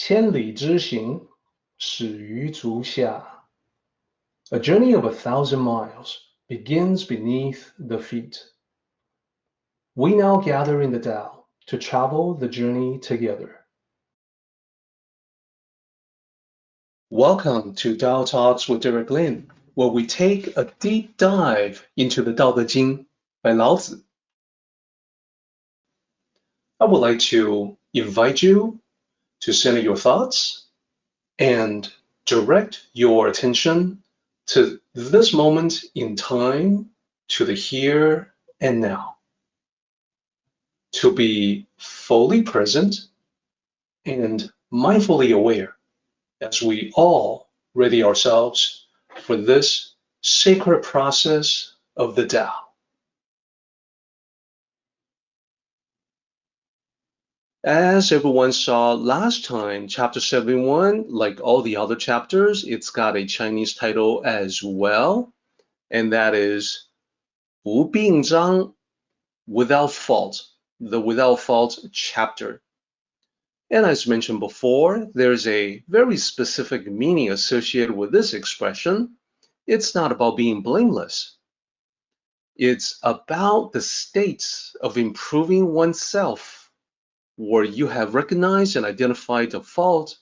千里之行，始于足下。A journey of 1,000 miles begins beneath the feet. We now gather in the Tao to travel the journey together. Welcome to Tao Talks with Derek Lin, where we take a deep dive into the Daodejing by Lao Zi. I would like to invite you to center your thoughts and direct your attention to this moment in time, to the here and now. To be fully present and mindfully aware as we all ready ourselves for this sacred process of the Tao. As everyone saw last time, chapter 71, like all the other chapters, it's got a Chinese title as well, and that is 不病章, without fault, the without fault chapter. And as mentioned before, there's a very specific meaning associated with this expression. It's not about being blameless. It's about the states of improving oneself, where you have recognized and identified the fault,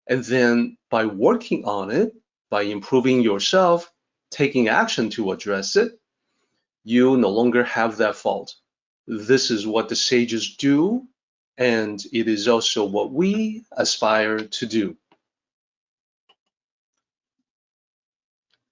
and then by working on it, by improving yourself, taking action to address it, you no longer have that fault. This is what the sages do, and it is also what we aspire to do.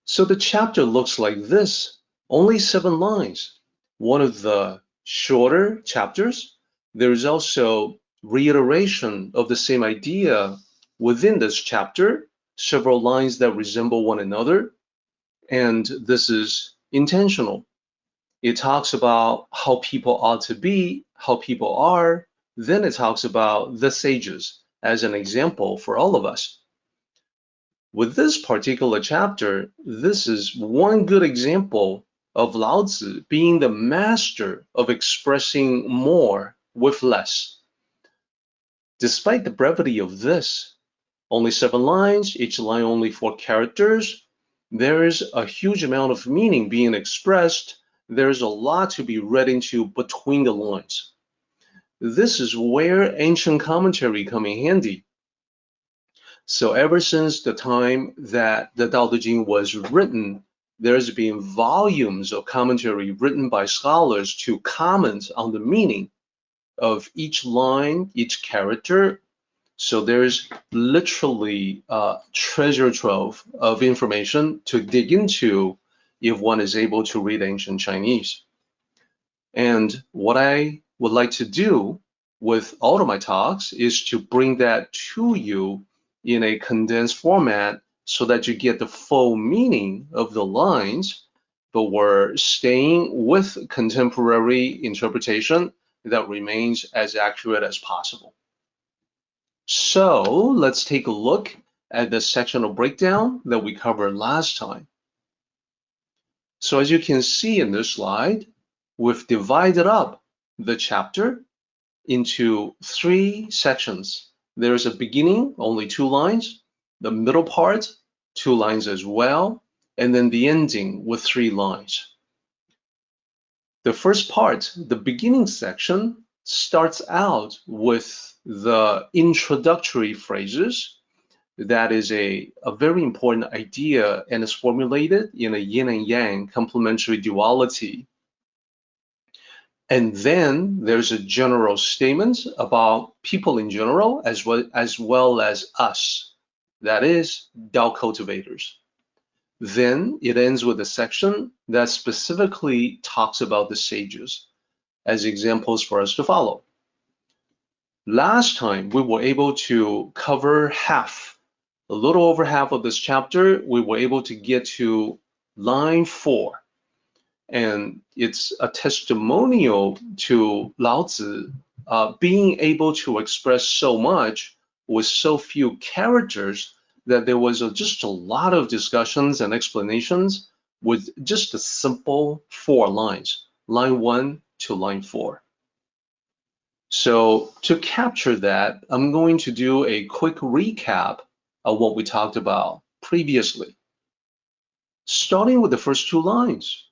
So the chapter looks like this, only 7 lines. One of the shorter chapters. There is also reiteration of the same idea within this chapter, several lines that resemble one another, and this is intentional. It talks about how people ought to be, how people are, then it talks about the sages as an example for all of us. With this particular chapter, this is one good example of Lao Tzu being the master of expressing more with less. Despite the brevity of this, only 7 lines, each line only 4 characters, there is a huge amount of meaning being expressed. There's a lot to be read into between the lines. This is where ancient commentary come in handy. So ever since the time that the Daodejing was written, there's been volumes of commentary written by scholars to comment on the meaning of each line, each character. So there's literally a treasure trove of information to dig into if one is able to read ancient Chinese. And what I would like to do with all of my talks is to bring that to you in a condensed format so that you get the full meaning of the lines, but we're staying with contemporary interpretation that remains as accurate as possible. So let's take a look at the sectional breakdown that we covered last time. So as you can see in this slide, we've divided up the chapter into 3 sections. There's a beginning, only 2 lines, the middle part, 2 lines as well, and then the ending with 3 lines. The first part, the beginning section, starts out with the introductory phrases. That is a very important idea and is formulated in a yin and yang complementary duality. And then there's a general statement about people in general as well as us. That is, Tao cultivators. Then it ends with a section that specifically talks about the sages as examples for us to follow. Last time, we were able to cover half, a little over half of this chapter. We were able to get to line 4. And it's a testimonial to Lao Tzu being able to express so much with so few characters that there was just a lot of discussions and explanations with just a simple 4 lines, line 1 to line 4. So to capture that, I'm going to do a quick recap of what we talked about previously. Starting with the first two lines.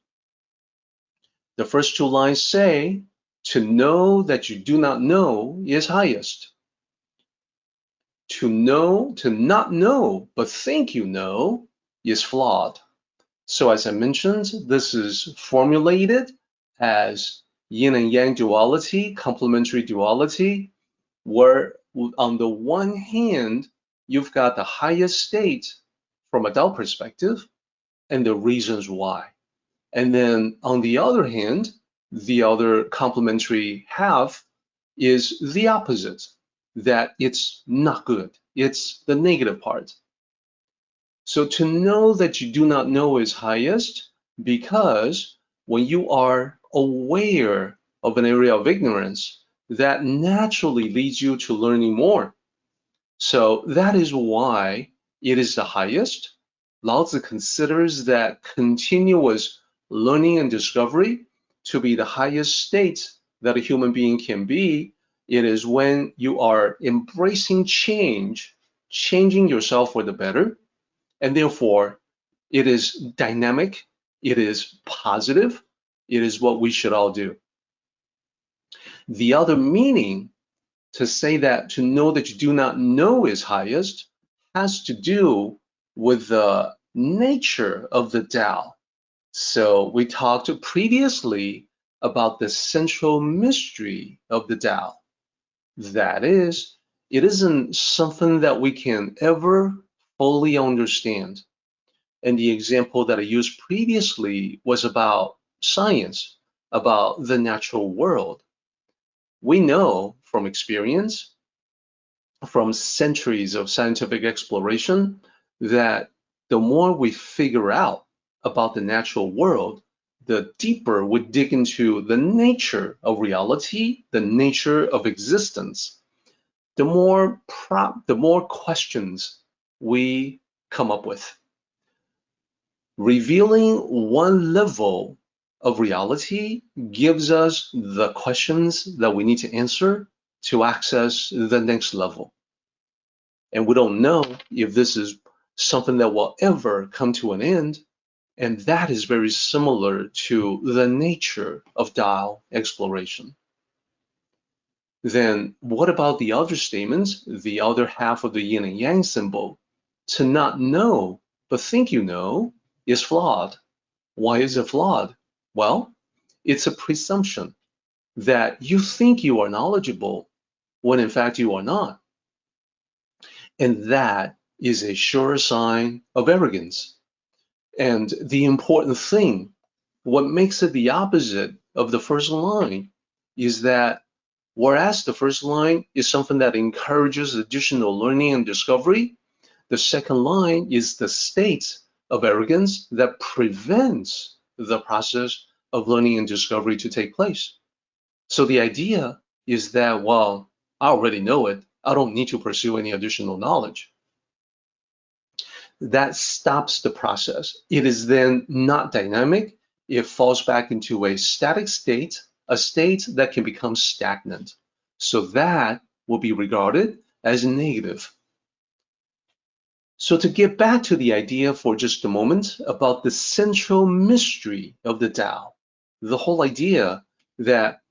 The first two lines say, to know that you do not know is highest. To not know, but think you know is flawed. So as I mentioned, this is formulated as yin and yang duality, complementary duality, where on the one hand, you've got the highest state from a Tao perspective and the reasons why. And then on the other hand, the other complementary half is the opposite, that it's not good. It's the negative part. So to know that you do not know is highest, because when you are aware of an area of ignorance, that naturally leads you to learning more. So that is why it is the highest. Lao Tzu considers that continuous learning and discovery to be the highest state that a human being can be. It is when you are embracing change, changing yourself for the better, and therefore it is dynamic, it is positive, it is what we should all do. The other meaning to say that to know that you do not know is highest has to do with the nature of the Tao. So we talked previously about the central mystery of the Tao. That is, it isn't something that we can ever fully understand. And the example that I used previously was about science, about the natural world. We know from experience, from centuries of scientific exploration, that the more we figure out about the natural world, the deeper we dig into the nature of reality, the nature of existence, the more questions we come up with. Revealing one level of reality gives us the questions that we need to answer to access the next level. And we don't know if this is something that will ever come to an end. And that is very similar to the nature of Tao exploration. Then what about the other statements, the other half of the yin and yang symbol? To not know, but think you know, is flawed. Why is it flawed? Well, it's a presumption that you think you are knowledgeable when in fact you are not. And that is a sure sign of arrogance. And the important thing, what makes it the opposite of the first line, is that whereas the first line is something that encourages additional learning and discovery, the second line is the state of arrogance that prevents the process of learning and discovery to take place. So the idea is that, well, I already know it. I don't need to pursue any additional knowledge. That stops the process. It is then not dynamic. It falls back into a static state, a state that can become stagnant. So that will be regarded as negative. So to get back to the idea for just a moment about the central mystery of the Tao, the whole idea that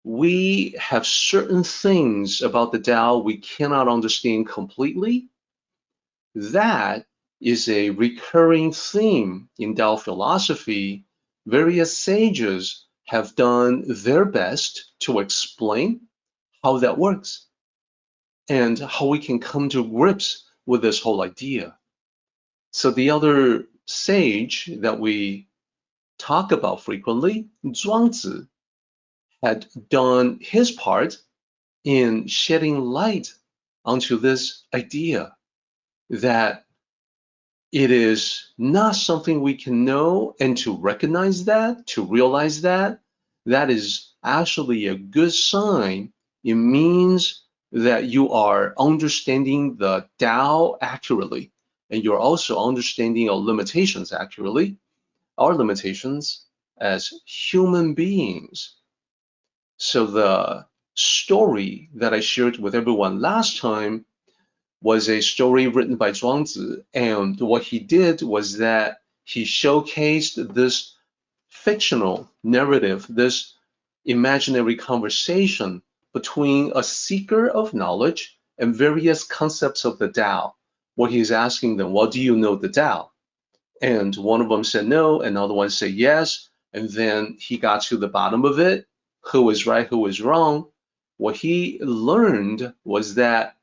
we have certain things about the Tao we cannot understand completely, that is a recurring theme in Tao philosophy. Various sages have done their best to explain how that works and how we can come to grips with this whole idea. So the other sage that we talk about frequently, Zhuangzi, had done his part in shedding light onto this idea that it is not something we can know, and to recognize that, to realize that, that is actually a good sign. It means that you are understanding the Tao accurately, and you're also understanding our limitations accurately, our limitations as human beings. So the story that I shared with everyone last time was a story written by Zhuangzi, and what he did was that he showcased this fictional narrative, this imaginary conversation between a seeker of knowledge and various concepts of the Tao. What he's asking them, well, do you know the Tao? And one of them said no, another one said yes, and then he got to the bottom of it, who is right, who is wrong. What he learned was that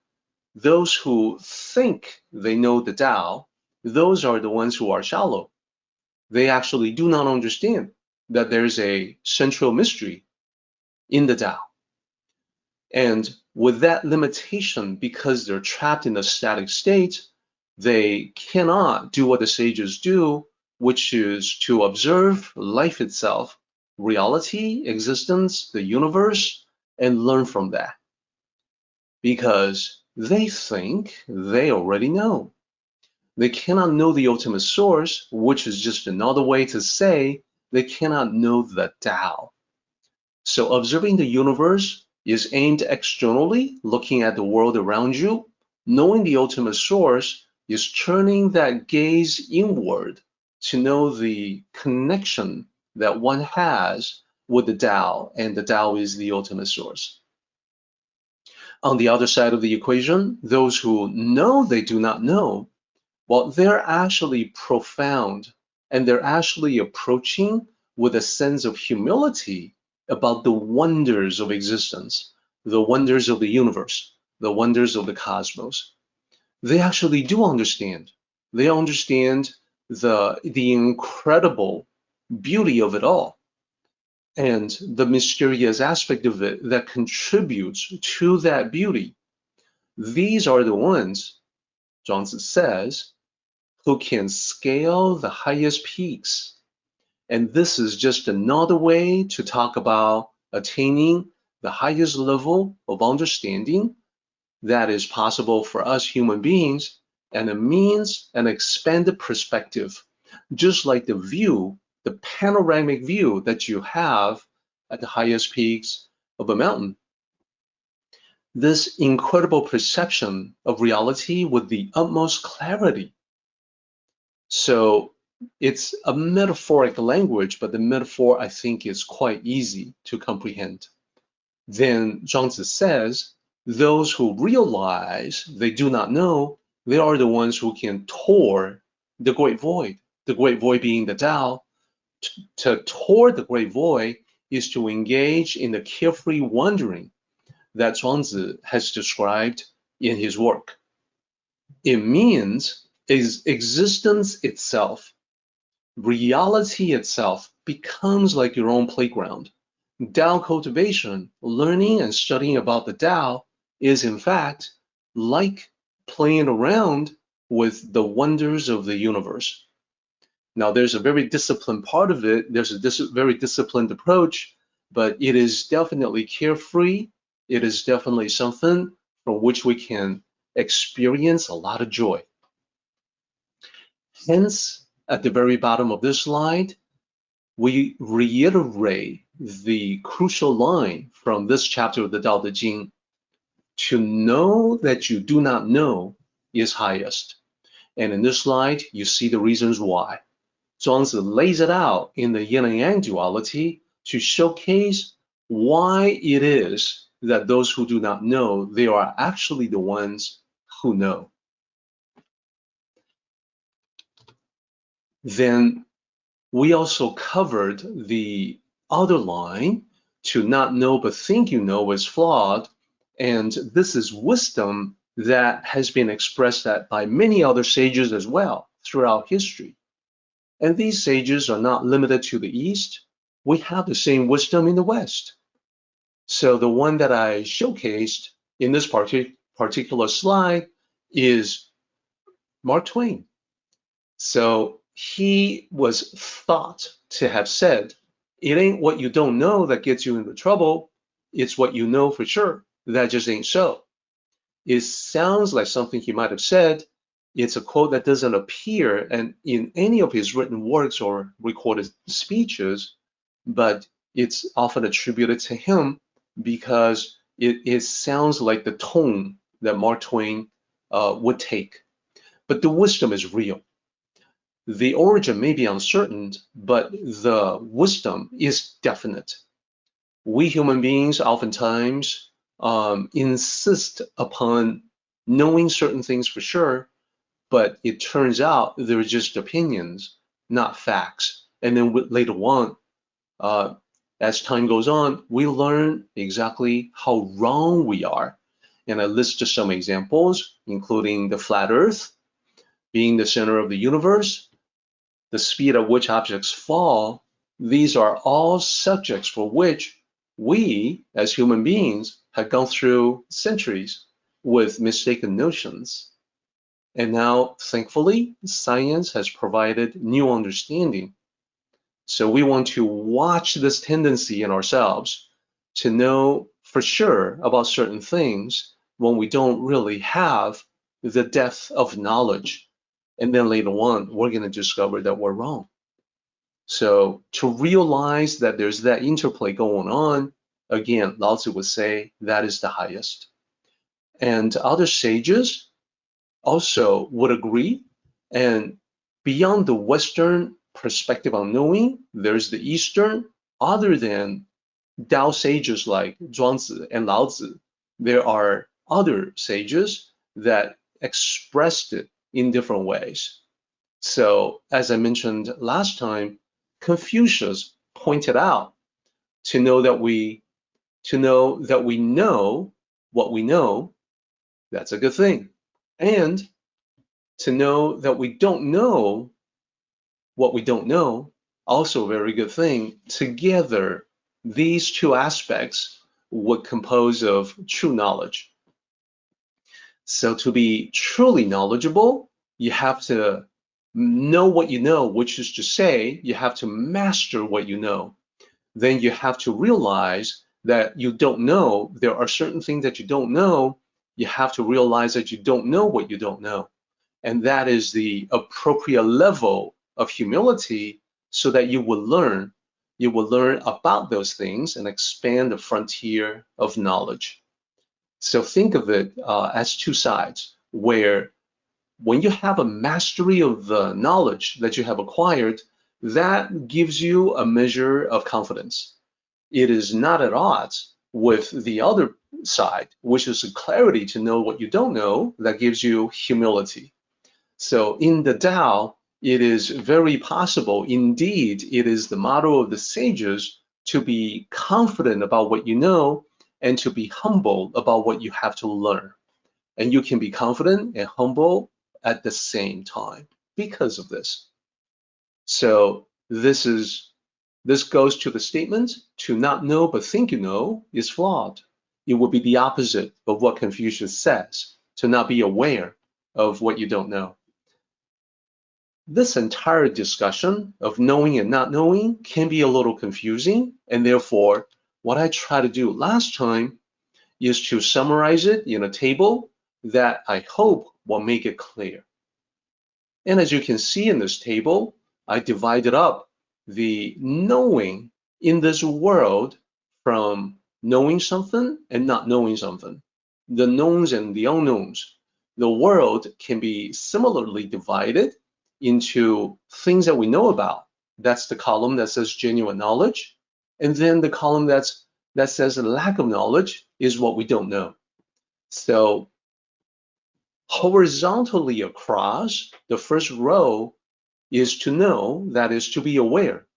those who think they know the Tao, those are the ones who are shallow. They actually do not understand that there's a central mystery in the Tao. And with that limitation, because they're trapped in a static state, they cannot do what the sages do, which is to observe life itself, reality, existence, the universe, and learn from that. Because they think they already know. They cannot know the ultimate source, which is just another way to say they cannot know the Tao. So observing the universe is aimed externally, looking at the world around you. Knowing the ultimate source is turning that gaze inward to know the connection that one has with the Tao, and the Tao is the ultimate source. On the other side of the equation, those who know they do not know, well, they're actually profound, and they're actually approaching with a sense of humility about the wonders of existence, the wonders of the universe, the wonders of the cosmos. They actually do understand. They understand the incredible beauty of it all and the mysterious aspect of it that contributes to that beauty. These are the ones, Zhuangzi says, who can scale the highest peaks. And this is just another way to talk about attaining the highest level of understanding that is possible for us human beings, and it means an expanded perspective, just like the view, the panoramic view that you have at the highest peaks of a mountain. This incredible perception of reality with the utmost clarity. So it's a metaphoric language, but the metaphor, I think, is quite easy to comprehend. Then Zhuangzi says, those who realize they do not know, they are the ones who can tour the great void being the Tao. To tour the great void is to engage in the carefree wandering that Zhuangzi has described in his work. It means existence itself, reality itself becomes like your own playground. Tao cultivation, learning and studying about the Tao, is in fact like playing around with the wonders of the universe. Now, there's a very disciplined part of it. There's a very disciplined approach, but it is definitely carefree. It is definitely something from which we can experience a lot of joy. Hence, at the very bottom of this slide, we reiterate the crucial line from this chapter of the Daodejing. To know that you do not know is highest. And in this slide, you see the reasons why. Zhuangzi lays it out in the yin and yang duality to showcase why it is that those who do not know, they are actually the ones who know. Then we also covered the other line, to not know but think you know is flawed. And this is wisdom that has been expressed by many other sages as well throughout history. And these sages are not limited to the East. We have the same wisdom in the West. So the one that I showcased in this particular slide is Mark Twain. So he was thought to have said, it ain't what you don't know that gets you into trouble, it's what you know for sure that just ain't so. It sounds like something he might have said. It's a quote that doesn't appear in any of his written works or recorded speeches, but it's often attributed to him because It sounds like the tone that Mark Twain would take. But the wisdom is real. The origin may be uncertain, but the wisdom is definite. We human beings oftentimes insist upon knowing certain things for sure, but it turns out they're just opinions, not facts. And then later on, as time goes on, we learn exactly how wrong we are. And I listed some examples, including the flat earth, being the center of the universe, the speed at which objects fall. These are all subjects for which we, as human beings, have gone through centuries with mistaken notions. And now, thankfully, science has provided new understanding. So we want to watch this tendency in ourselves to know for sure about certain things when we don't really have the depth of knowledge. And then later on, we're going to discover that we're wrong. So to realize that there's that interplay going on, again, Lao Tzu would say that is the highest. And other sages also would agree. And beyond the Western perspective on knowing, there's the Eastern. Other than Tao sages like Zhuangzi and Laozi, there are other sages that expressed it in different ways. So as I mentioned last time, Confucius pointed out to know that we know what we know, that's a good thing. And to know that we don't know what we don't know, also a very good thing. Together, these two aspects would compose of true knowledge. So to be truly knowledgeable, you have to know what you know, which is to say, you have to master what you know. Then you have to realize that you don't know. There are certain things that you don't know. You have to realize that you don't know what you don't know. And that is the appropriate level of humility so that you will learn. You will learn about those things and expand the frontier of knowledge. So think of it as two sides, where when you have a mastery of the knowledge that you have acquired, that gives you a measure of confidence. It is not at odds with the other side, which is a clarity to know what you don't know, that gives you humility. So in the Tao, it is very possible, indeed, it is the motto of the sages to be confident about what you know and to be humble about what you have to learn. And you can be confident and humble at the same time because of this. So this goes to the statement, to not know but think you know is flawed. It would be the opposite of what Confucius says, to not be aware of what you don't know. This entire discussion of knowing and not knowing can be a little confusing, and therefore, what I tried to do last time is to summarize it in a table that I hope will make it clear. And as you can see in this table, I divided up the knowing in this world from knowing something and not knowing something, the knowns and the unknowns. The world can be similarly divided into things that we know about. That's the column that says genuine knowledge. And then the column that says lack of knowledge is what we don't know. So horizontally across, the first row is to know, that is to be aware.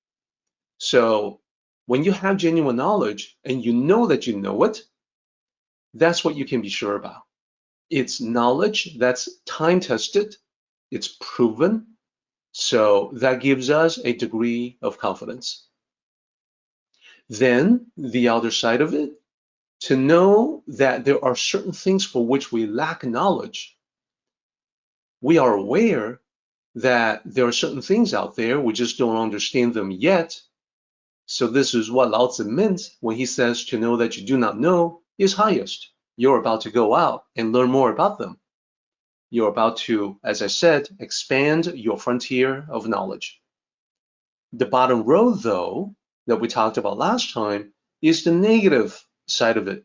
So when you have genuine knowledge and you know that you know it, that's what you can be sure about. It's knowledge that's time-tested, it's proven, so that gives us a degree of confidence. Then the other side of it, to know that there are certain things for which we lack knowledge. We are aware that there are certain things out there, we just don't understand them yet. So this is what Lao Tzu meant when he says to know that you do not know is highest. You're about to go out and learn more about them. You're about to, as I said, expand your frontier of knowledge. The bottom row, though, that we talked about last time, is the negative side of it.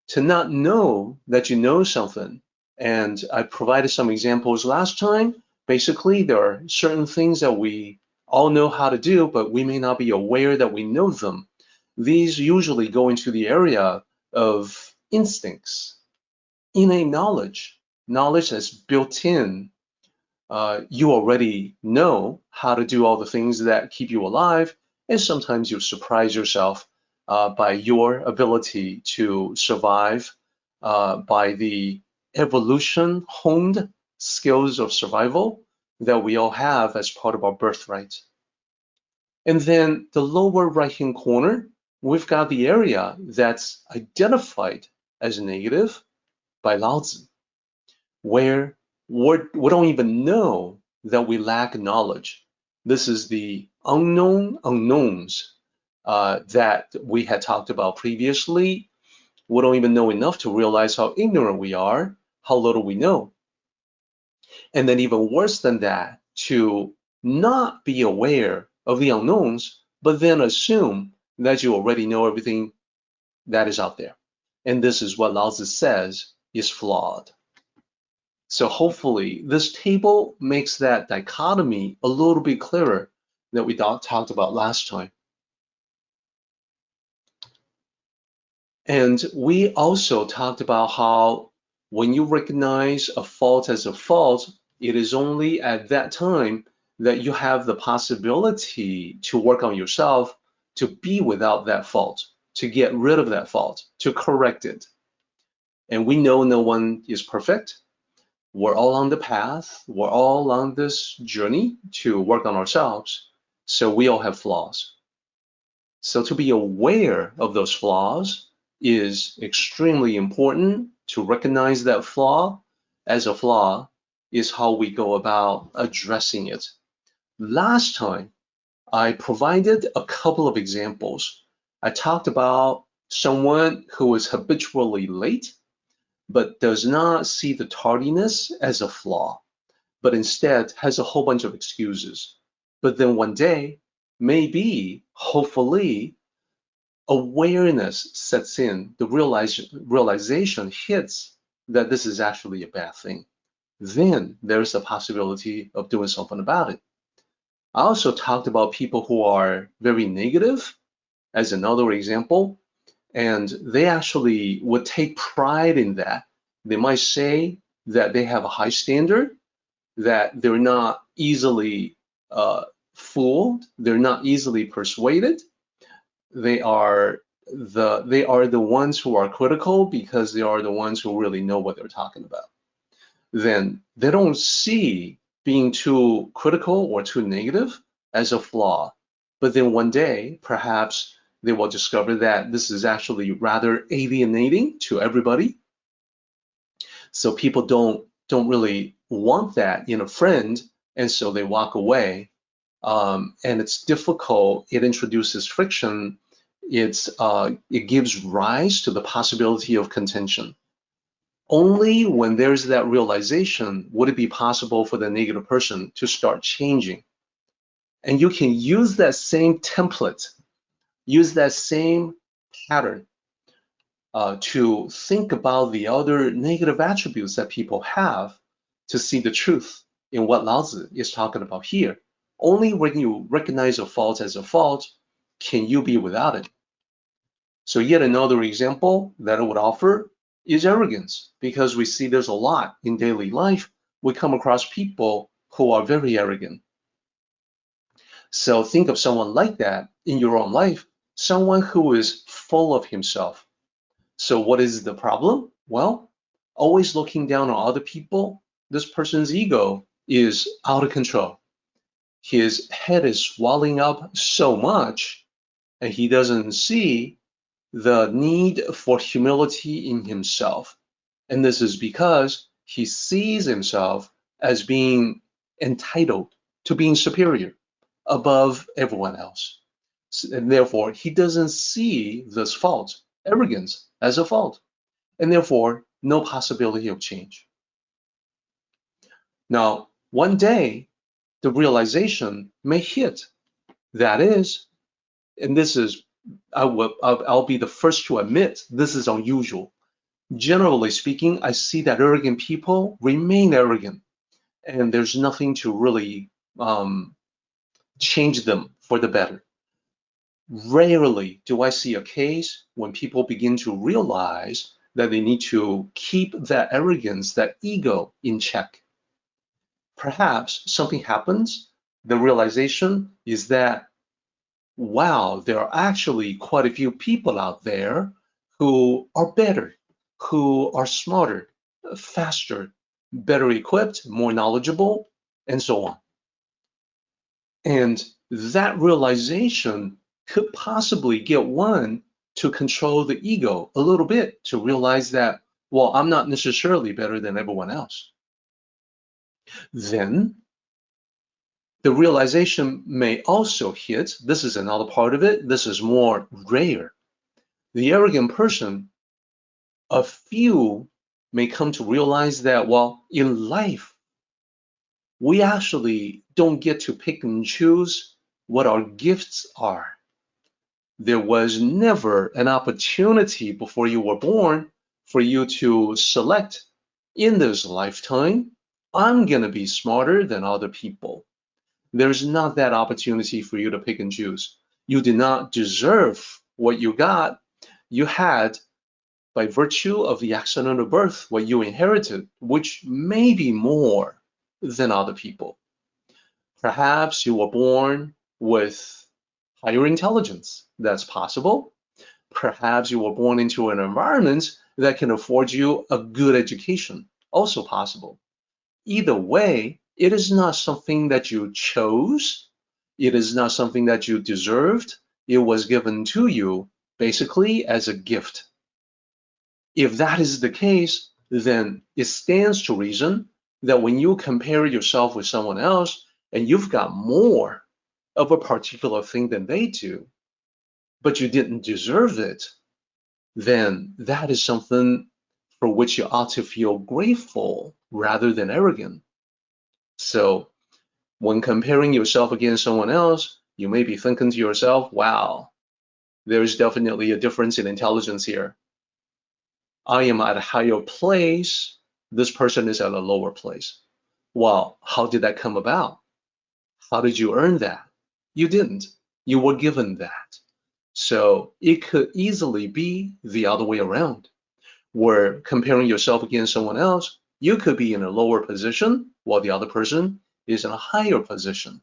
to not know that you know something. And I provided some examples last time. Basically, there are certain things that we all know how to do, but we may not be aware that we know them. These usually go into the area of instincts, innate knowledge, knowledge that's built in. You already know how to do all the things that keep you alive, and sometimes you surprise yourself by your ability to survive, by the evolution honed skills of survival that we all have as part of our birthright. And then the lower right-hand corner, we've got the area that's identified as negative by Lao Tzu, where we don't even know that we lack knowledge. This is the unknown unknowns that we had talked about previously. We don't even know enough to realize how ignorant we are, how little we know. And then even worse than that, to not be aware of the unknowns, but then assume that you already know everything that is out there. And this is what Lao Tzu says is flawed. So hopefully this table makes that dichotomy a little bit clearer that we talked about last time. And we also talked about how when you recognize a fault as a fault, it is only at that time that you have the possibility to work on yourself, to be without that fault, to get rid of that fault, to correct it. And we know no one is perfect. We're all on the path. We're all on this journey to work on ourselves. So we all have flaws. So to be aware of those flaws is extremely important. To recognize that flaw as a flaw is how we go about addressing it. Last time, I provided a couple of examples. I talked about someone who is habitually late, but does not see the tardiness as a flaw, but instead has a whole bunch of excuses. But then one day, maybe, hopefully, awareness sets in, the realization hits that this is actually a bad thing. Then there's a possibility of doing something about it. I also talked about people who are very negative as another example, and they actually would take pride in that. They might say that they have a high standard, that they're not easily fooled, they're not easily persuaded. They are the ones who are critical because they are the ones who really know what they're talking about. Then they don't see being too critical or too negative as a flaw. But then one day, perhaps they will discover that this is actually rather alienating to everybody. So people don't really want that in a friend, and so they walk away. And it's difficult. It introduces friction. It gives rise to the possibility of contention. Only when there's that realization would it be possible for the negative person to start changing. And you can use that same template, use that same pattern to think about the other negative attributes that people have to see the truth in what Lao Tzu is talking about here. Only when you recognize a fault as a fault can you be without it. So yet another example that I would offer is arrogance, because we see there's a lot in daily life. We come across people who are very arrogant. So think of someone like that in your own life, someone who is full of himself. So what is the problem? Well, always looking down on other people, this person's ego is out of control. His head is swelling up so much, and he doesn't see the need for humility in himself. And this is because he sees himself as being entitled to being superior, above everyone else. And therefore, he doesn't see this fault, arrogance, as a fault. And therefore, no possibility of change. Now, one day, the realization may hit. That is, and this is, I'll be the first to admit, this is unusual. Generally speaking, I see that arrogant people remain arrogant, and there's nothing to really change them for the better. Rarely do I see a case when people begin to realize that they need to keep that arrogance, that ego in check. Perhaps something happens. The realization is that, wow, there are actually quite a few people out there who are better, who are smarter, faster, better equipped, more knowledgeable, and so on. And that realization could possibly get one to control the ego a little bit, to realize that, well, I'm not necessarily better than everyone else. Then the realization may also hit, this is another part of it, this is more rare. The arrogant person, a few may come to realize that, well, in life, we actually don't get to pick and choose what our gifts are. There was never an opportunity before you were born for you to select, in this lifetime, I'm going to be smarter than other people. There's not that opportunity for you to pick and choose. You did not deserve what you got. You had, by virtue of the accident of birth, what you inherited, which may be more than other people. Perhaps you were born with higher intelligence. That's possible. Perhaps you were born into an environment that can afford you a good education. Also possible. Either way, it is not something that you chose. It is not something that you deserved. It was given to you basically as a gift. If that is the case, then it stands to reason that when you compare yourself with someone else and you've got more of a particular thing than they do, but you didn't deserve it, then that is something for which you ought to feel grateful rather than arrogant. So when comparing yourself against someone else, you may be thinking to yourself, wow, there's definitely a difference in intelligence here. I am at a higher place. This person is at a lower place. Well, how did that come about? How did you earn that? You didn't. You were given that. So it could easily be the other way around, where comparing yourself against someone else, you could be in a lower position while the other person is in a higher position.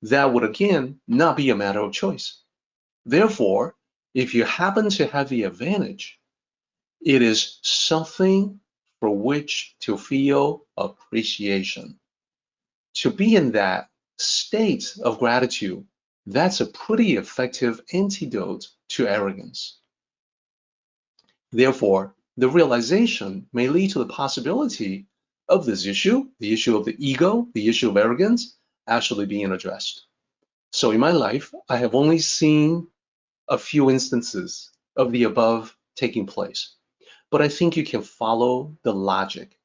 That would again not be a matter of choice. Therefore, if you happen to have the advantage, it is something for which to feel appreciation. To be in that state of gratitude, that's a pretty effective antidote to arrogance. Therefore, the realization may lead to the possibility of this issue, the issue of the ego, the issue of arrogance, actually being addressed. So in my life, I have only seen a few instances of the above taking place, but I think you can follow the logic.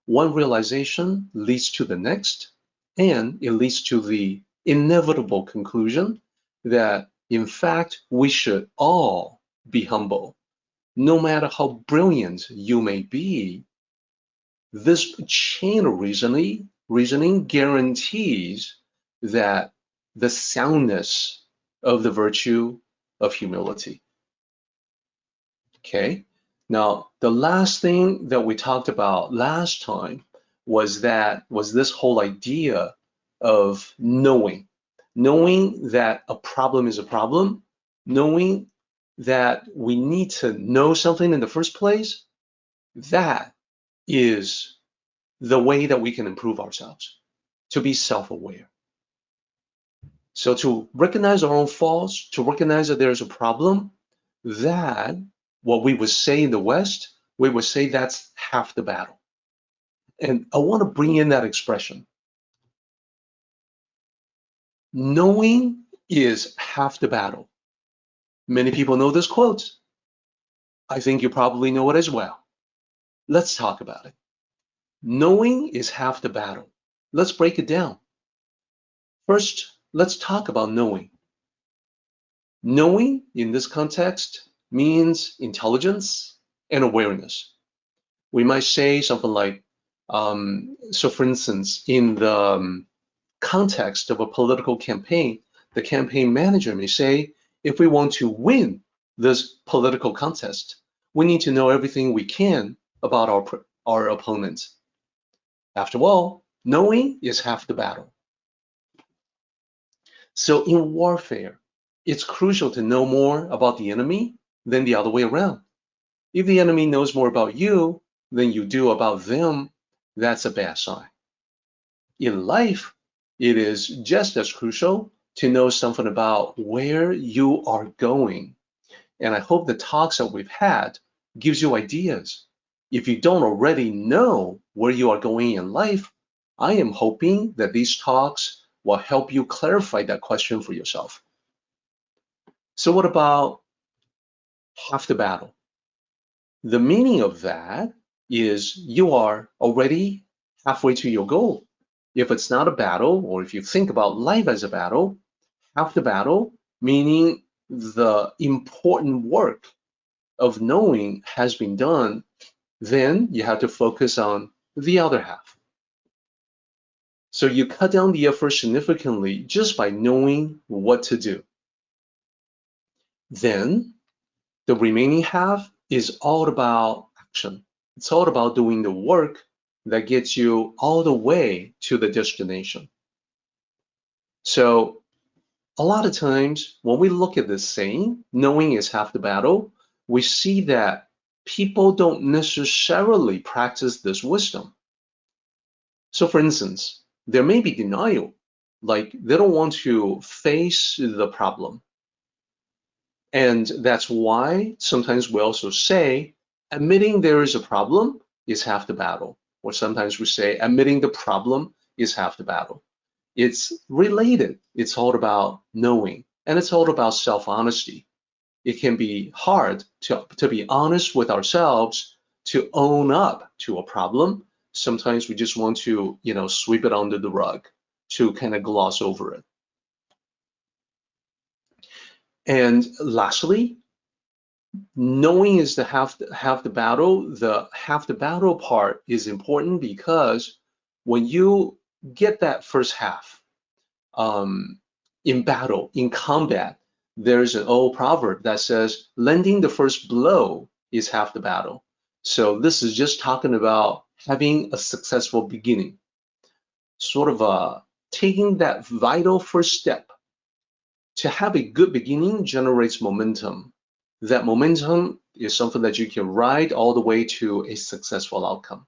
One realization leads to the next, and it leads to the inevitable conclusion that, in fact, we should all be humble. No matter how brilliant you may be, this chain of reasoning guarantees that the soundness of the virtue of humility. Okay, now the last thing that we talked about last time was this whole idea of knowing that a problem is a problem, knowing that we need to know something in the first place. That is the way that we can improve ourselves, to be self-aware. So to recognize our own faults, to recognize that there's a problem, that, what we would say in the West, we would say that's half the battle. And I want to bring in that expression. Knowing is half the battle. Many people know this quote. I think you probably know it as well. Let's talk about it. Knowing is half the battle. Let's break it down. First, let's talk about knowing. Knowing in this context means intelligence and awareness. We might say something like, so for instance, in the context of a political campaign, the campaign manager may say, if we want to win this political contest, we need to know everything we can about our opponent. After all, knowing is half the battle. So in warfare, it's crucial to know more about the enemy than the other way around. If the enemy knows more about you than you do about them, that's a bad sign. In life, it is just as crucial to know something about where you are going. And I hope the talks that we've had gives you ideas. If you don't already know where you are going in life, I am hoping that these talks will help you clarify that question for yourself. So what about half the battle? The meaning of that is you are already halfway to your goal. If it's not a battle, or if you think about life as a battle, half the battle, meaning the important work of knowing has been done, then you have to focus on the other half. So you cut down the effort significantly just by knowing what to do. Then the remaining half is all about action. It's all about doing the work that gets you all the way to the destination. So a lot of times when we look at this saying, knowing is half the battle, we see that people don't necessarily practice this wisdom. So for instance, there may be denial, like they don't want to face the problem. And that's why sometimes we also say admitting there is a problem is half the battle. Or sometimes we say admitting the problem is half the battle. It's related. It's all about knowing, and it's all about self-honesty. It can be hard to be honest with ourselves, to own up to a problem. Sometimes we just want to, sweep it under the rug, to kind of gloss over it. And lastly, knowing is the half the battle. The half the battle part is important because when you get that first half in battle, in combat, there's an old proverb that says, lending the first blow is half the battle. So this is just talking about having a successful beginning, sort of taking that vital first step. To have a good beginning generates momentum. That momentum is something that you can ride all the way to a successful outcome.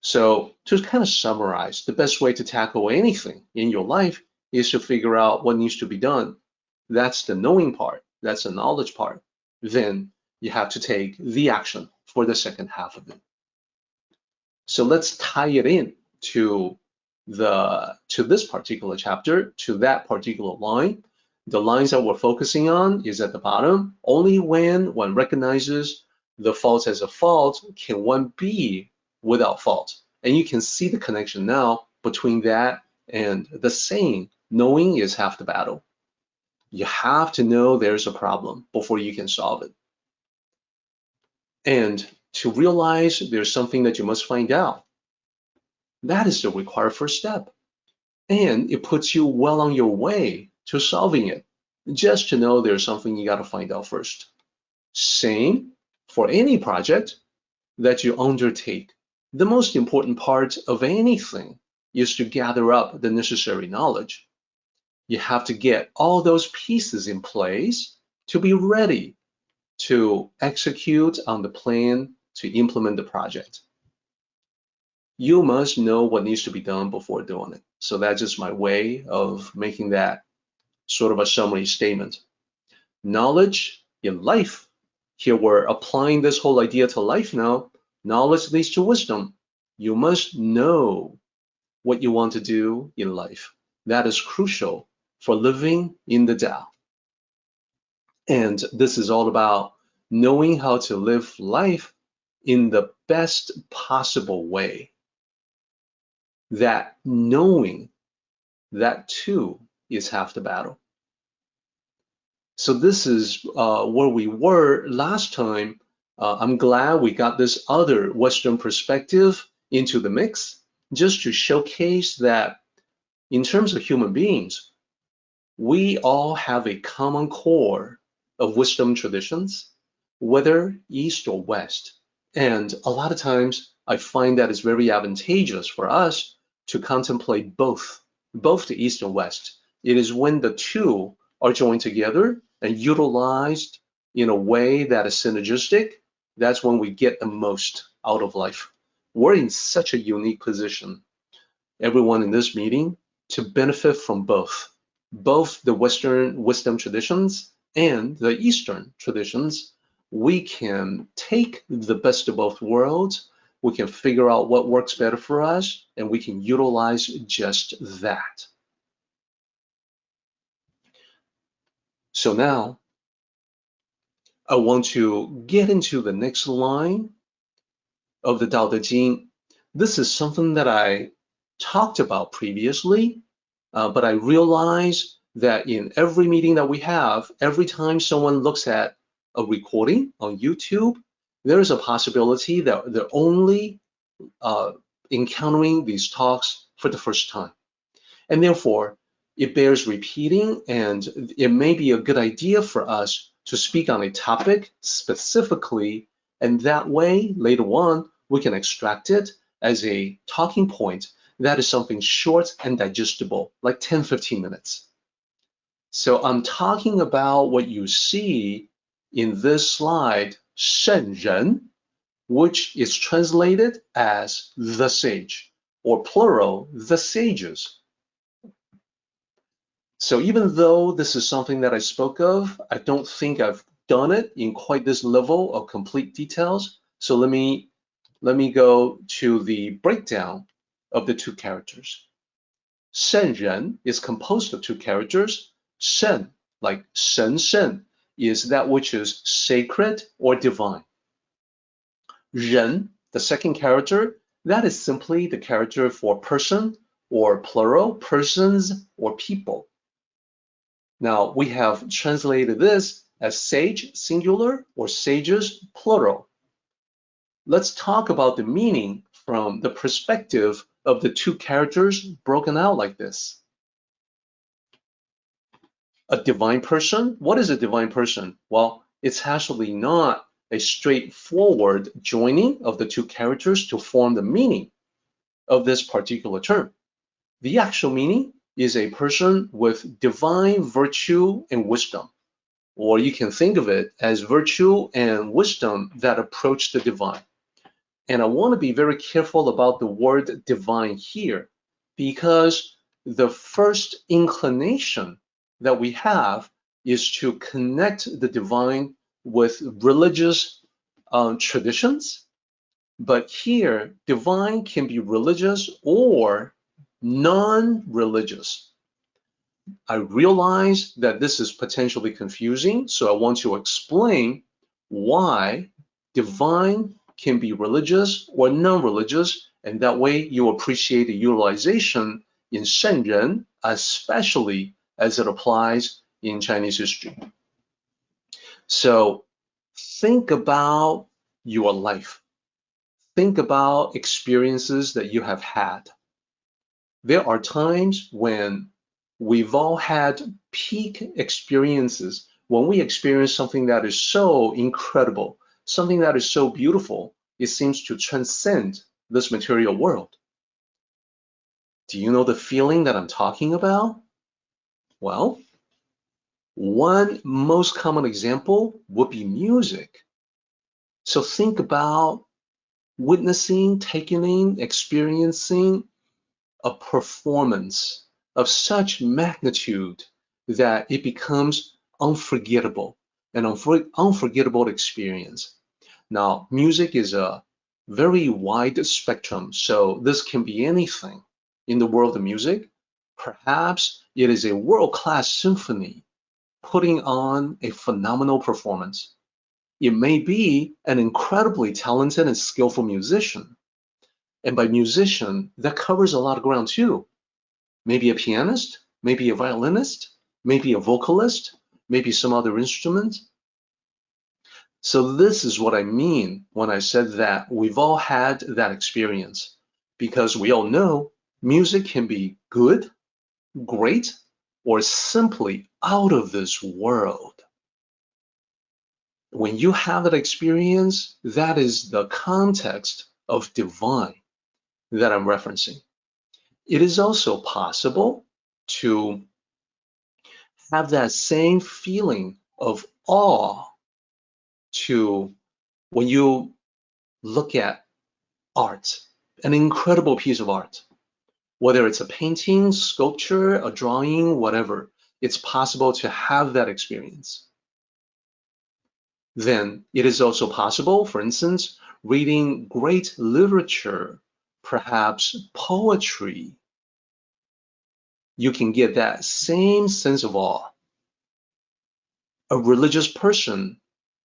So to kind of summarize, the best way to tackle anything in your life is to figure out what needs to be done. That's the knowing part. That's the knowledge part. Then you have to take the action for the second half of it. So let's tie it in to this particular chapter, to that particular line. The lines that we're focusing on is at the bottom. Only when one recognizes the fault as a fault can one be without fault. And you can see the connection now between that and the saying, knowing is half the battle. You have to know there's a problem before you can solve it. And to realize there's something that you must find out, that is the required first step. And it puts you well on your way to solving it, just to know there's something you got to find out first. Same for any project that you undertake. The most important part of anything is to gather up the necessary knowledge. You have to get all those pieces in place to be ready to execute on the plan to implement the project. You must know what needs to be done before doing it. So that's just my way of making that sort of a summary statement. Knowledge in life. Here we're applying this whole idea to life now. Knowledge leads to wisdom. You must know what you want to do in life. That is crucial for living in the Tao. And this is all about knowing how to live life in the best possible way. That knowing, that too is half the battle. So this is where we were last time. I'm glad we got this other Western perspective into the mix, just to showcase that in terms of human beings, we all have a common core of wisdom traditions, whether East or West. And a lot of times I find that it's very advantageous for us to contemplate both the East and West. It is when the two are joined together and utilized in a way that is synergistic, that's when we get the most out of life. We're in such a unique position, everyone in this meeting, to benefit from both the Western wisdom traditions and the Eastern traditions. We can take the best of both worlds, we can figure out what works better for us, and we can utilize just that. So now, I want to get into the next line of the Daodejing. This is something that I talked about previously, but I realize that in every meeting that we have, every time someone looks at a recording on YouTube, there is a possibility that they're only encountering these talks for the first time. And therefore, it bears repeating, and it may be a good idea for us to speak on a topic specifically, and that way, later on, we can extract it as a talking point that is something short and digestible, like 10-15 minutes. So I'm talking about what you see in this slide, 圣人, which is translated as the sage, or plural, the sages. So even though this is something that I spoke of, I don't think I've done it in quite this level of complete details. So let me go to the breakdown of the two characters. 圣人 is composed of two characters. 圣, like 神圣, is that which is sacred or divine. 人, the second character, that is simply the character for person, or plural, persons or people. Now, we have translated this as sage, singular, or sages, plural. Let's talk about the meaning from the perspective of the two characters broken out like this. A divine person, what is a divine person? Well, it's actually not a straightforward joining of the two characters to form the meaning of this particular term. The actual meaning is a person with divine virtue and wisdom, or you can think of it as virtue and wisdom that approach the divine. And I want to be very careful about the word divine here, because the first inclination that we have is to connect the divine with religious traditions. But here, divine can be religious or non-religious. I realize that this is potentially confusing, so I want to explain why divine can be religious or non-religious, and that way you appreciate the utilization in 圣人, especially as it applies in Chinese history. So think about your life. Think about experiences that you have had. There are times when we've all had peak experiences, when we experience something that is so incredible, something that is so beautiful, it seems to transcend this material world. Do you know the feeling that I'm talking about? Well, one most common example would be music. So think about witnessing, taking in, experiencing a performance of such magnitude that it becomes unforgettable, an unforgettable experience. Now, music is a very wide spectrum, so this can be anything in the world of music. Perhaps it is a world-class symphony putting on a phenomenal performance. It may be an incredibly talented and skillful musician. And by musician, that covers a lot of ground too. Maybe a pianist, maybe a violinist, maybe a vocalist, maybe some other instrument. So this is what I mean when I said that we've all had that experience, because we all know music can be good, great, or simply out of this world. When you have that experience, that is the context of divine that I'm referencing. It is also possible to have that same feeling of awe when you look at art, an incredible piece of art, whether it's a painting, sculpture, a drawing, whatever, it's possible to have that experience. Then it is also possible, for instance, reading great literature, perhaps poetry, you can get that same sense of awe. A religious person,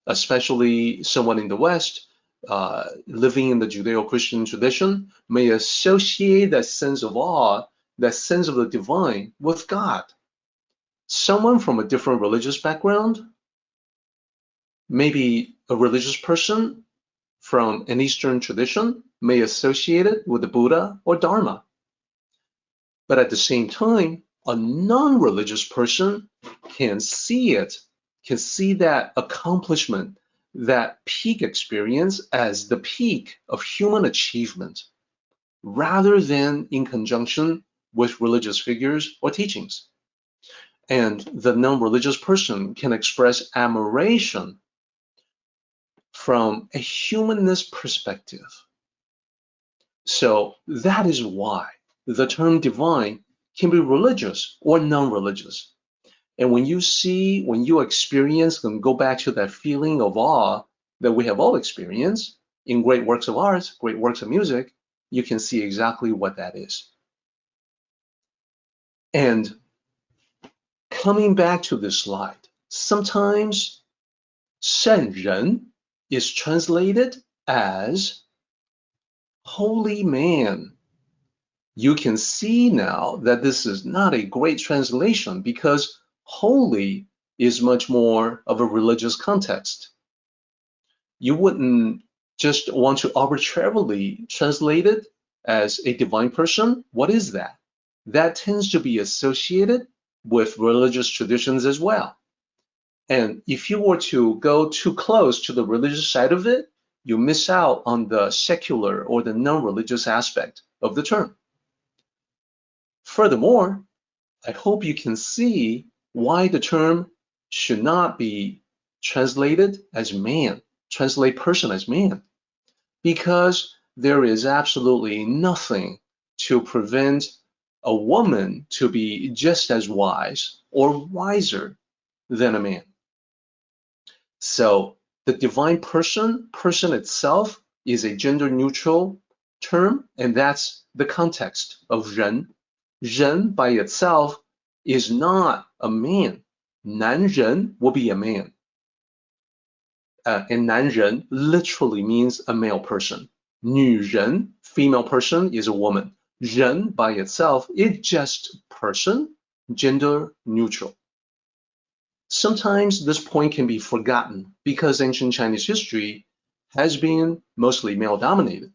especially someone in the West, living in the Judeo-Christian tradition, may associate that sense of awe, that sense of the divine, with God. Someone from a different religious background, maybe a religious person from an Eastern tradition, may associate it with the Buddha or Dharma. But at the same time, a non-religious person can see it, can see that accomplishment, that peak experience as the peak of human achievement, rather than in conjunction with religious figures or teachings. And the non-religious person can express admiration from a humanist perspective. So that is why the term divine can be religious or non-religious. And when you experience and go back to that feeling of awe that we have all experienced in great works of art, great works of music, you can see exactly what that is. And coming back to this slide, sometimes 圣人 is translated as holy man. You can see now that this is not a great translation because holy is much more of a religious context. You wouldn't just want to arbitrarily translate it as a divine person. What is that? That tends to be associated with religious traditions as well. And if you were to go too close to the religious side of it, you miss out on the secular or the non-religious aspect of the term. Furthermore, I hope you can see why the term should not be translated as man, translate person as man, because there is absolutely nothing to prevent a woman to be just as wise or wiser than a man. So the divine person itself is a gender-neutral term, and that's the context of 人. 人 by itself is not a man. 男人 will be a man. And 男人 literally means a male person. 女人 female person is a woman. 人 by itself is just person, gender neutral. Sometimes this point can be forgotten because ancient Chinese history has been mostly male dominated.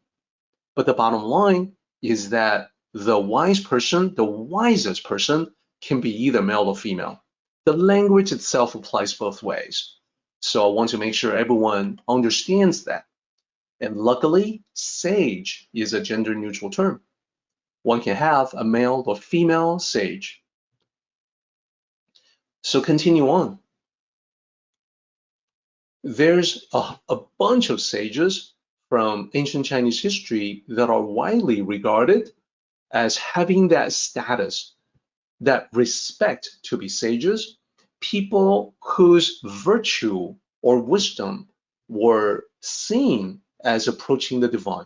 But the bottom line is that the wise person, the wisest person, can be either male or female. The language itself applies both ways. So I want to make sure everyone understands that. And luckily, sage is a gender neutral term. One can have a male or female sage. So continue on. There's a bunch of sages from ancient Chinese history that are widely regarded as having that status, that respect to be sages, people whose virtue or wisdom were seen as approaching the divine.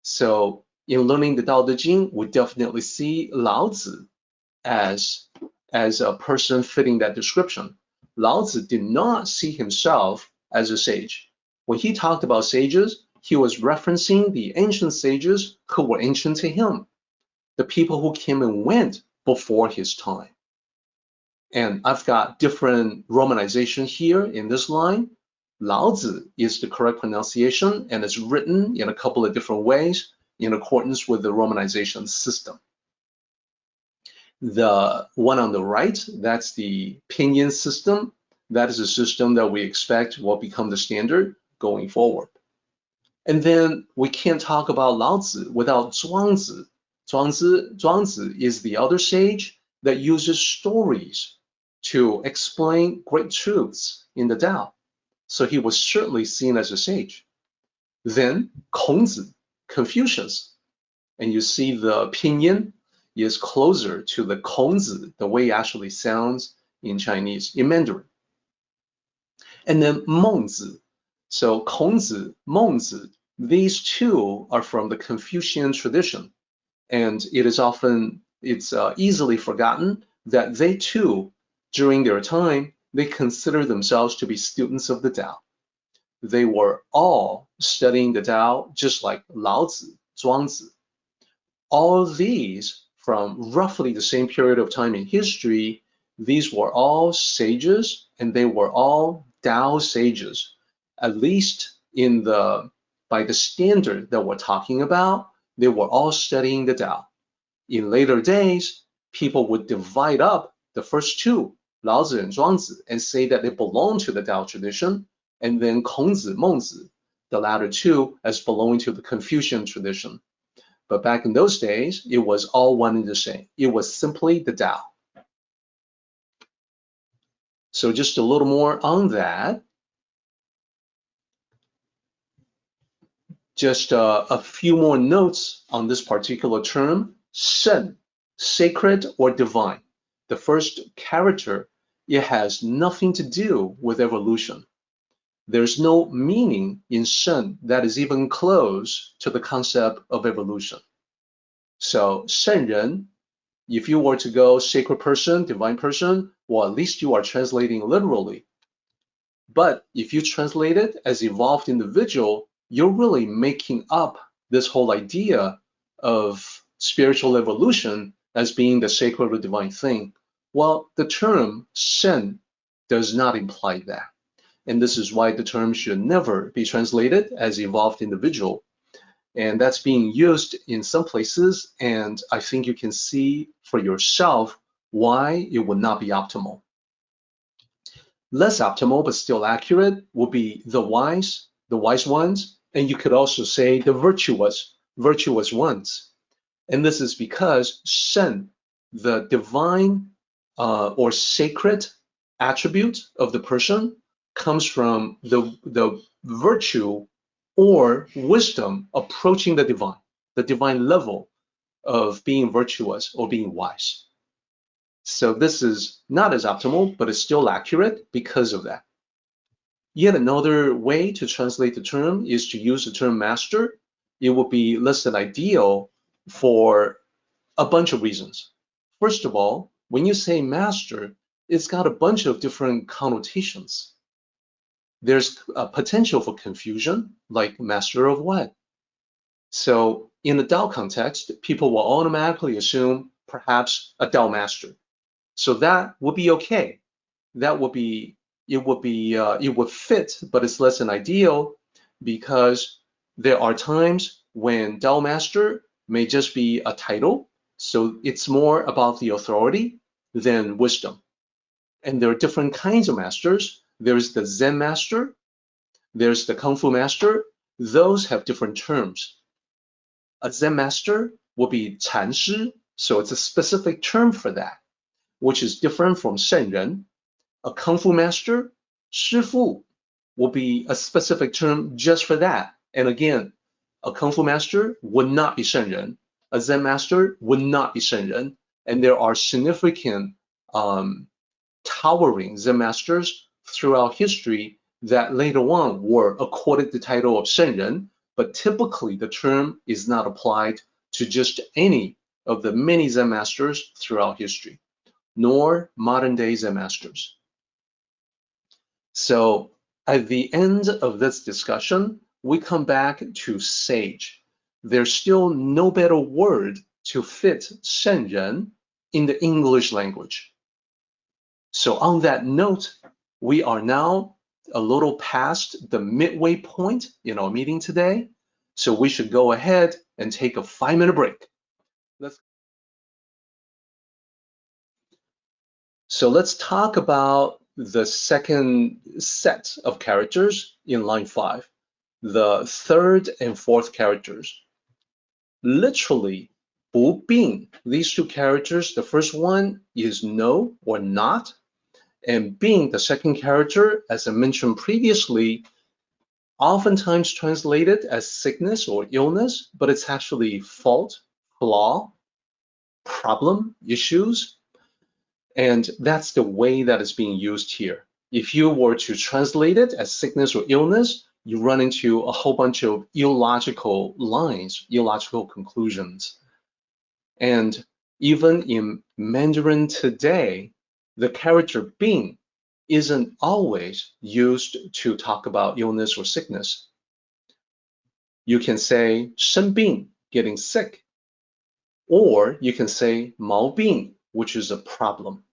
So in learning the Daodejing, we definitely see Lao Zi as a person fitting that description. Lao Zi did not see himself as a sage. When he talked about sages, he was referencing the ancient sages who were ancient to him, the people who came and went before his time. And I've got different romanization here in this line. Laozi is the correct pronunciation, and it's written in a couple of different ways in accordance with the romanization system. The one on the right, that's the pinyin system. That is a system that we expect will become the standard going forward. And then we can't talk about Laozi without Zhuangzi. Zhuangzi is the other sage that uses stories to explain great truths in the Tao. So he was certainly seen as a sage. Then Kǒng, Confucius. And you see the pinyin is closer to the Kǒng, the way it actually sounds in Chinese, in Mandarin. And then Mengzi. So Kǒng, Mengzi, these two are from the Confucian tradition. And it's easily forgotten that they too, during their time, they consider themselves to be students of the Tao. They were all studying the Tao just like Lao Zi, Zhuangzi. All of these, from roughly the same period of time in history, these were all sages, and they were all Tao sages, at least by the standard that we're talking about. They were all studying the Tao. In later days, people would divide up the first two, Laozi and Zhuangzi, and say that they belong to the Tao tradition, and then Kǒng, Mengzi, the latter two, as belonging to the Confucian tradition. But back in those days, it was all one and the same. It was simply the Tao. So just a little more on that. Just a few more notes on this particular term, Shen, sacred or divine. The first character, it has nothing to do with evolution. There's no meaning in Shen that is even close to the concept of evolution. So, 圣人, if you were to go sacred person, divine person, well, at least you are translating literally. But if you translate it as evolved individual, you're really making up this whole idea of spiritual evolution as being the sacred or divine thing. Well, the term Shen does not imply that. And this is why the term should never be translated as evolved individual. And that's being used in some places, and I think you can see for yourself why it would not be optimal. Less optimal, but still accurate, would be the wise ones, and you could also say the virtuous ones. And this is because Shen, the divine or sacred attribute of the person, comes from the virtue or wisdom approaching the divine level of being virtuous or being wise. So this is not as optimal, but it's still accurate because of that. Yet another way to translate the term is to use the term master. It would be less than ideal for a bunch of reasons. First of all, when you say master, it's got a bunch of different connotations. There's a potential for confusion, like master of what? So in the Tao context, people will automatically assume perhaps a Tao master. So that would be okay. It would fit, but it's less than ideal because there are times when Tao master may just be a title. So it's more about the authority than wisdom. And there are different kinds of masters. There's the Zen master, there's the Kung Fu master. Those have different terms. A Zen master will be 禅师, so it's a specific term for that, which is different from 圣人. A Kung Fu master, 师傅, will be a specific term just for that. And again, a Kung Fu master would not be 圣人. A Zen master would not be 圣人. And there are significant towering Zen masters throughout history that later on were accorded the title of 圣人, but typically the term is not applied to just any of the many Zen masters throughout history, nor modern day Zen masters. So at the end of this discussion, we come back to sage. There's still no better word to fit 圣人 in the English language. So on that note, we are now a little past the midway point in our meeting today. So we should go ahead and take a 5-minute break. So let's talk about the second set of characters in line 5, the third and fourth characters. Literally, 不病, these two characters, the first one is no or not, and bing, the second character, as I mentioned previously, oftentimes translated as sickness or illness, but it's actually fault, flaw, problem, issues. And that's the way that it's being used here. If you were to translate it as sickness or illness, you run into a whole bunch of illogical lines, illogical conclusions. And even in Mandarin today, the character bing isn't always used to talk about illness or sickness. You can say 生病, getting sick, or you can say 毛病, which is a problem.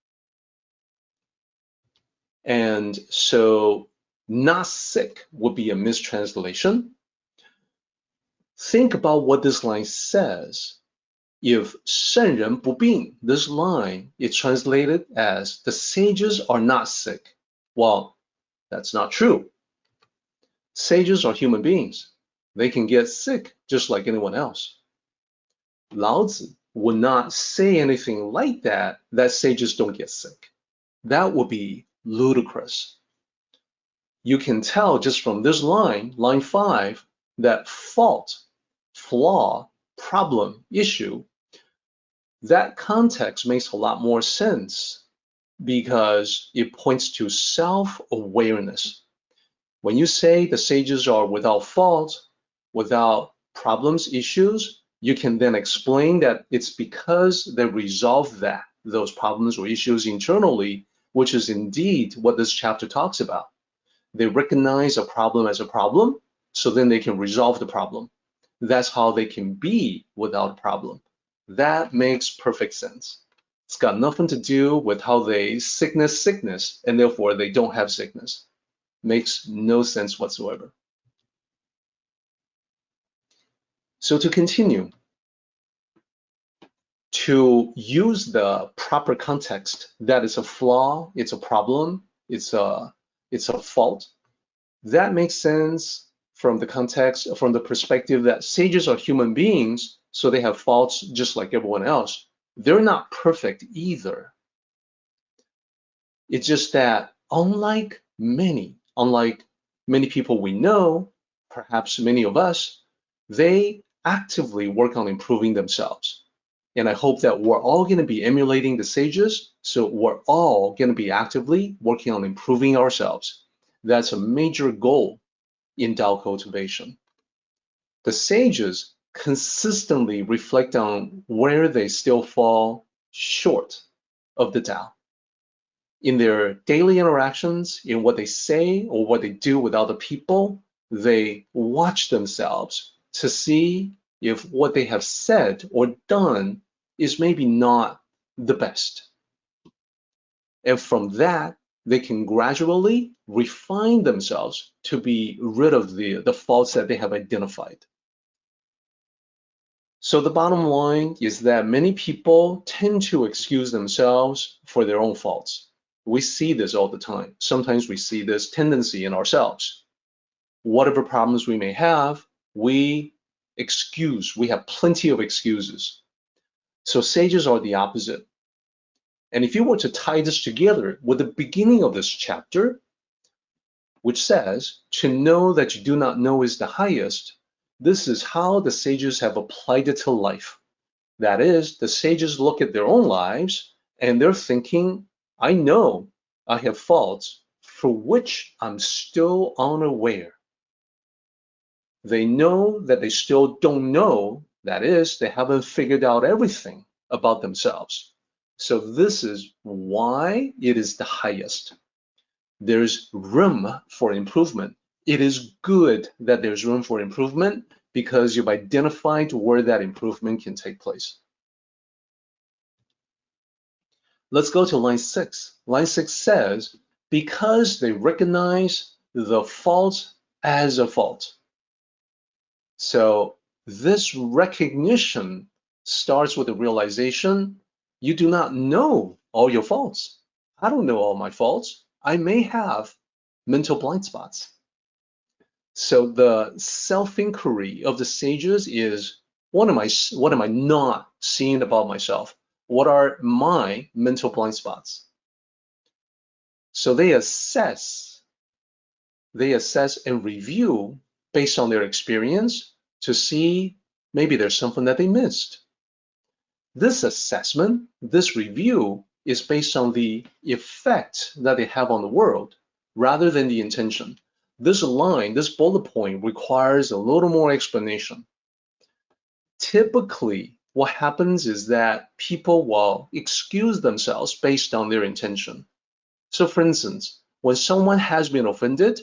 And so not sick would be a mistranslation. Think about what this line says. If 圣人不病, this line is translated as the sages are not sick. Well, that's not true. Sages are human beings. They can get sick just like anyone else. Lao Zi would not say anything like that sages don't get sick. That would be ludicrous. You can tell just from this line, line 5, that fault, flaw, problem, issue, that context makes a lot more sense because it points to self-awareness. When you say the sages are without fault, without problems, issues, you can then explain that it's because they resolve those problems or issues internally, which is indeed what this chapter talks about. They recognize a problem as a problem, so then they can resolve the problem. That's how they can be without a problem. That makes perfect sense. It's got nothing to do with how they sickness, and therefore they don't have sickness. Makes no sense whatsoever. So to continue, to use the proper context, that is a flaw, it's a problem, it's a fault, that makes sense from the context, from the perspective that sages are human beings, so they have faults just like everyone else. They're not perfect either. It's just that unlike many people we know, perhaps many of us, they actively work on improving themselves. And I hope that we're all going to be emulating the sages, so we're all going to be actively working on improving ourselves. That's a major goal in Tao cultivation. The sages consistently reflect on where they still fall short of the Tao. In their daily interactions, in what they say or what they do with other people, they watch themselves to see if what they have said or done is maybe not the best. And from that, they can gradually refine themselves to be rid of the faults that they have identified. So the bottom line is that many people tend to excuse themselves for their own faults. We see this all the time. Sometimes we see this tendency in ourselves. Whatever problems we may have, we have plenty of excuses. So sages are the opposite. And if you were to tie this together with the beginning of this chapter, which says, to know that you do not know is the highest, this is how the sages have applied it to life. That is, the sages look at their own lives and they're thinking, I know I have faults for which I'm still unaware. They know that they still don't know, that is, they haven't figured out everything about themselves. So this is why it is the highest. There's room for improvement. It is good that there's room for improvement because you've identified where that improvement can take place. Let's go to line 6. Line 6 says, because they recognize the fault as a fault. So this recognition starts with the realization you do not know all your faults. I don't know all my faults. I may have mental blind spots. So the self-inquiry of the sages is, what am I not seeing about myself? What are my mental blind spots? So they assess and review based on their experience to see maybe there's something that they missed. This assessment, this review, is based on the effect that they have on the world rather than the intention. This line, this bullet point requires a little more explanation. Typically, what happens is that people will excuse themselves based on their intention. So for instance, when someone has been offended,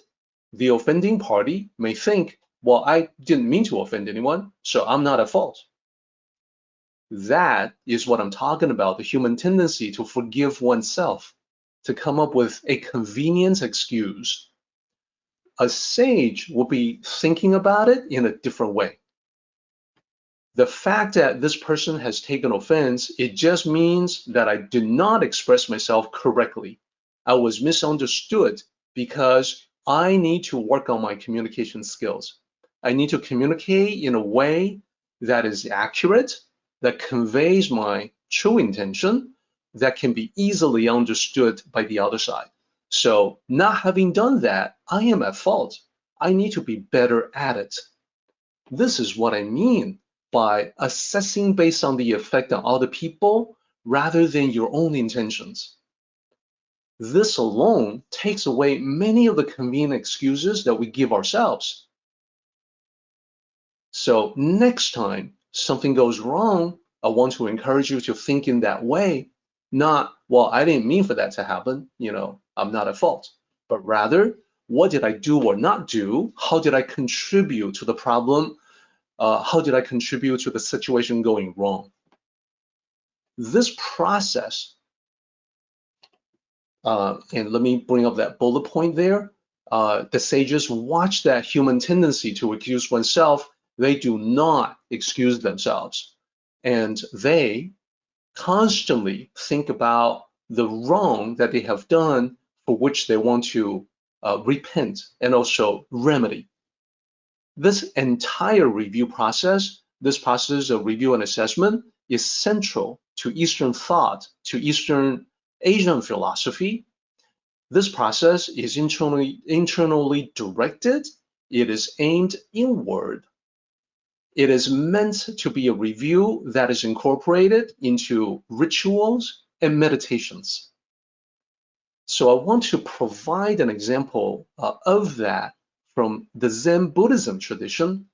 the offending party may think, well, I didn't mean to offend anyone, so I'm not at fault. That is what I'm talking about, the human tendency to forgive oneself, to come up with a convenient excuse. A sage will be thinking about it in a different way. The fact that this person has taken offense, it just means that I did not express myself correctly. I was misunderstood because I need to work on my communication skills. I need to communicate in a way that is accurate, that conveys my true intention, that can be easily understood by the other side. So not having done that, I am at fault. I need to be better at it. This is what I mean by assessing based on the effect on other people rather than your own intentions. This alone takes away many of the convenient excuses that we give ourselves. So next time something goes wrong, I want to encourage you to think in that way, not, well, I didn't mean for that to happen, I'm not at fault, but rather, what did I do or not do? How did I contribute to the problem? How did I contribute to the situation going wrong? This process, and let me bring up that bullet point there. The sages watch that human tendency to accuse oneself. They do not excuse themselves. And they constantly think about the wrong that they have done for which they want to repent and also remedy. This entire review process, this process of review and assessment, is central to Eastern thought, to Eastern Asian philosophy. This process is internally directed. It is aimed inward. It is meant to be a review that is incorporated into rituals and meditations. So I want to provide an example of that from the Zen Buddhism tradition.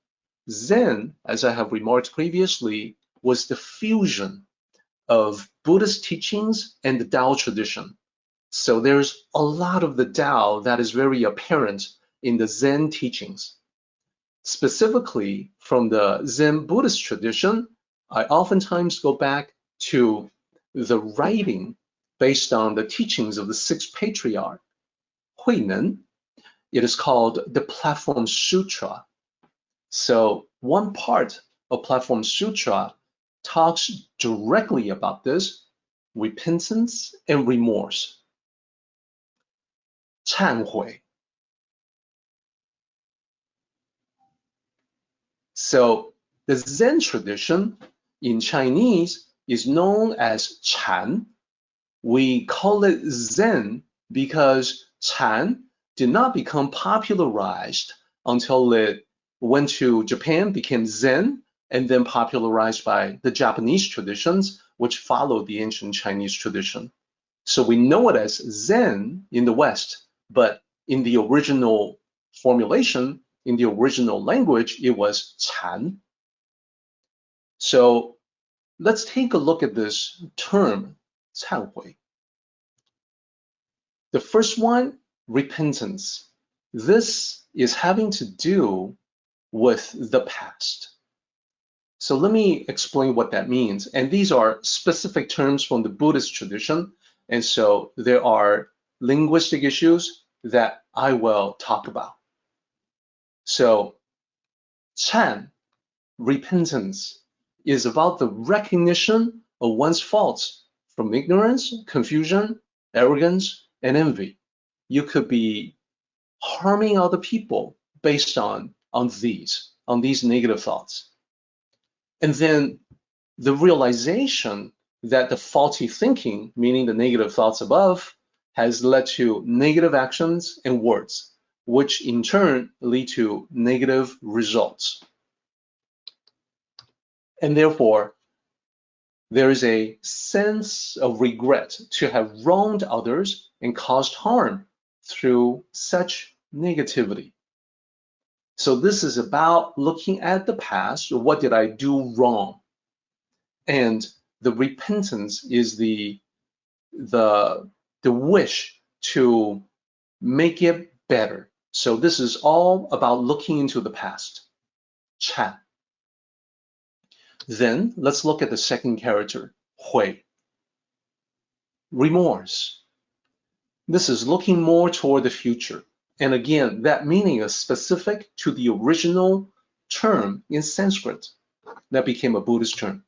Zen, as I have remarked previously, was the fusion of Buddhist teachings and the Tao tradition. So there's a lot of the Tao that is very apparent in the Zen teachings. Specifically from the Zen Buddhist tradition, I oftentimes go back to the writing based on the teachings of the sixth patriarch, Huineng. It is called the Platform Sutra. So one part of Platform Sutra talks directly about this, repentance and remorse. 忏悔. So the Zen tradition in Chinese is known as Chan. We call it Zen because Chan did not become popularized until it went to Japan, became Zen, and then popularized by the Japanese traditions, which followed the ancient Chinese tradition. So we know it as Zen in the West, but in the original formulation, in the original language, it was Chan. So let's take a look at this term, 忏悔. The first one, repentance. This is having to do with the past. So let me explain what that means. And these are specific terms from the Buddhist tradition. And so there are linguistic issues that I will talk about. So Chan, repentance, is about the recognition of one's faults from ignorance, confusion, arrogance, and envy. You could be harming other people based on these negative thoughts. And then the realization that the faulty thinking, meaning the negative thoughts above, has led to negative actions and words, which in turn lead to negative results. And therefore, there is a sense of regret to have wronged others and caused harm through such negativity. So this is about looking at the past. What did I do wrong? And the repentance is the wish to make it better. So this is all about looking into the past. Chan. Then let's look at the second character, Hui. Remorse. This is looking more toward the future. And again, that meaning is specific to the original term in Sanskrit that became a Buddhist term.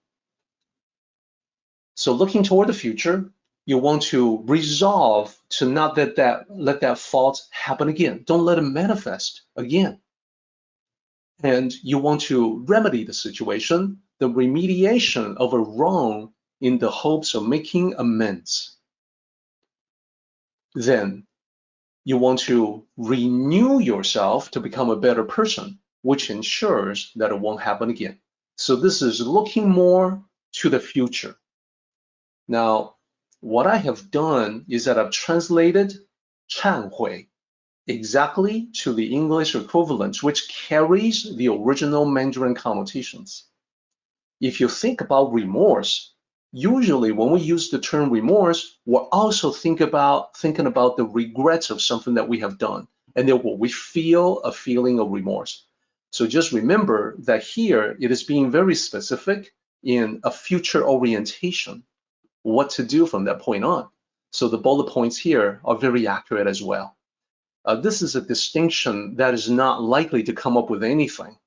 So looking toward the future, you want to resolve to not let that fault happen again. Don't let it manifest again. And you want to remedy the situation, the remediation of a wrong in the hopes of making amends. Then you want to renew yourself to become a better person, which ensures that it won't happen again. So this is looking more to the future. Now, what I have done is that I've translated 忏悔 exactly to the English equivalent, which carries the original Mandarin connotations. If you think about remorse, usually when we use the term remorse, we're also thinking about the regrets of something that we have done, and therefore we feel a feeling of remorse. So just remember that here it is being very specific in a future orientation, what to do from that point on. So the bullet points here are very accurate as well. This is a distinction that is not likely to come up with anything.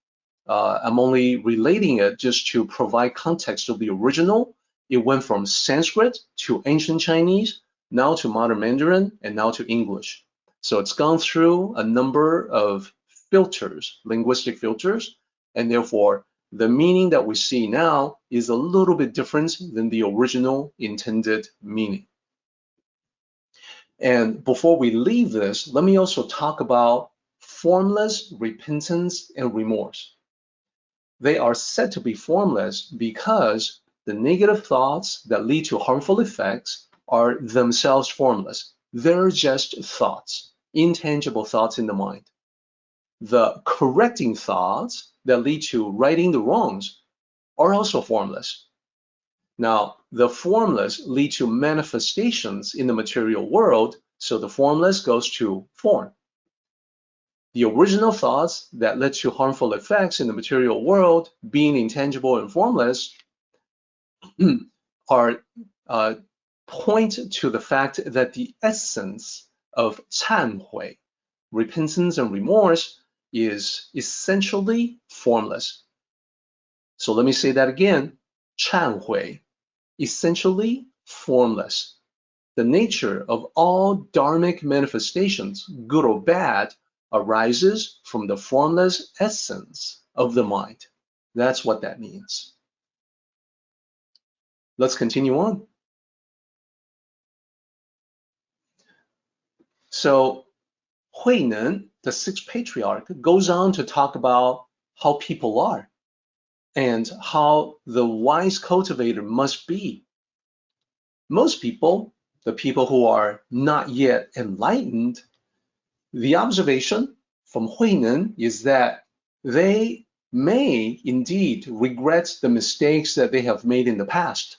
I'm only relating it just to provide context of the original. It went from Sanskrit to ancient Chinese, now to modern Mandarin, and now to English. So it's gone through a number of filters, linguistic filters, and therefore the meaning that we see now is a little bit different than the original intended meaning. And before we leave this, let me also talk about formless repentance and remorse. They are said to be formless because the negative thoughts that lead to harmful effects are themselves formless. They're just thoughts, intangible thoughts in the mind. The correcting thoughts that lead to righting the wrongs are also formless. Now, the formless lead to manifestations in the material world, so the formless goes to form. The original thoughts that led to harmful effects in the material world, being intangible and formless, are point to the fact that the essence of 忏悔, repentance and remorse, is essentially formless. So let me say that again. 忏悔, essentially formless. The nature of all dharmic manifestations, good or bad, arises from the formless essence of the mind. That's what that means. Let's continue on. So Huineng, the sixth patriarch, goes on to talk about how people are and how the wise cultivator must be. Most people, the people who are not yet enlightened, the observation from Huineng is that they may indeed regret the mistakes that they have made in the past,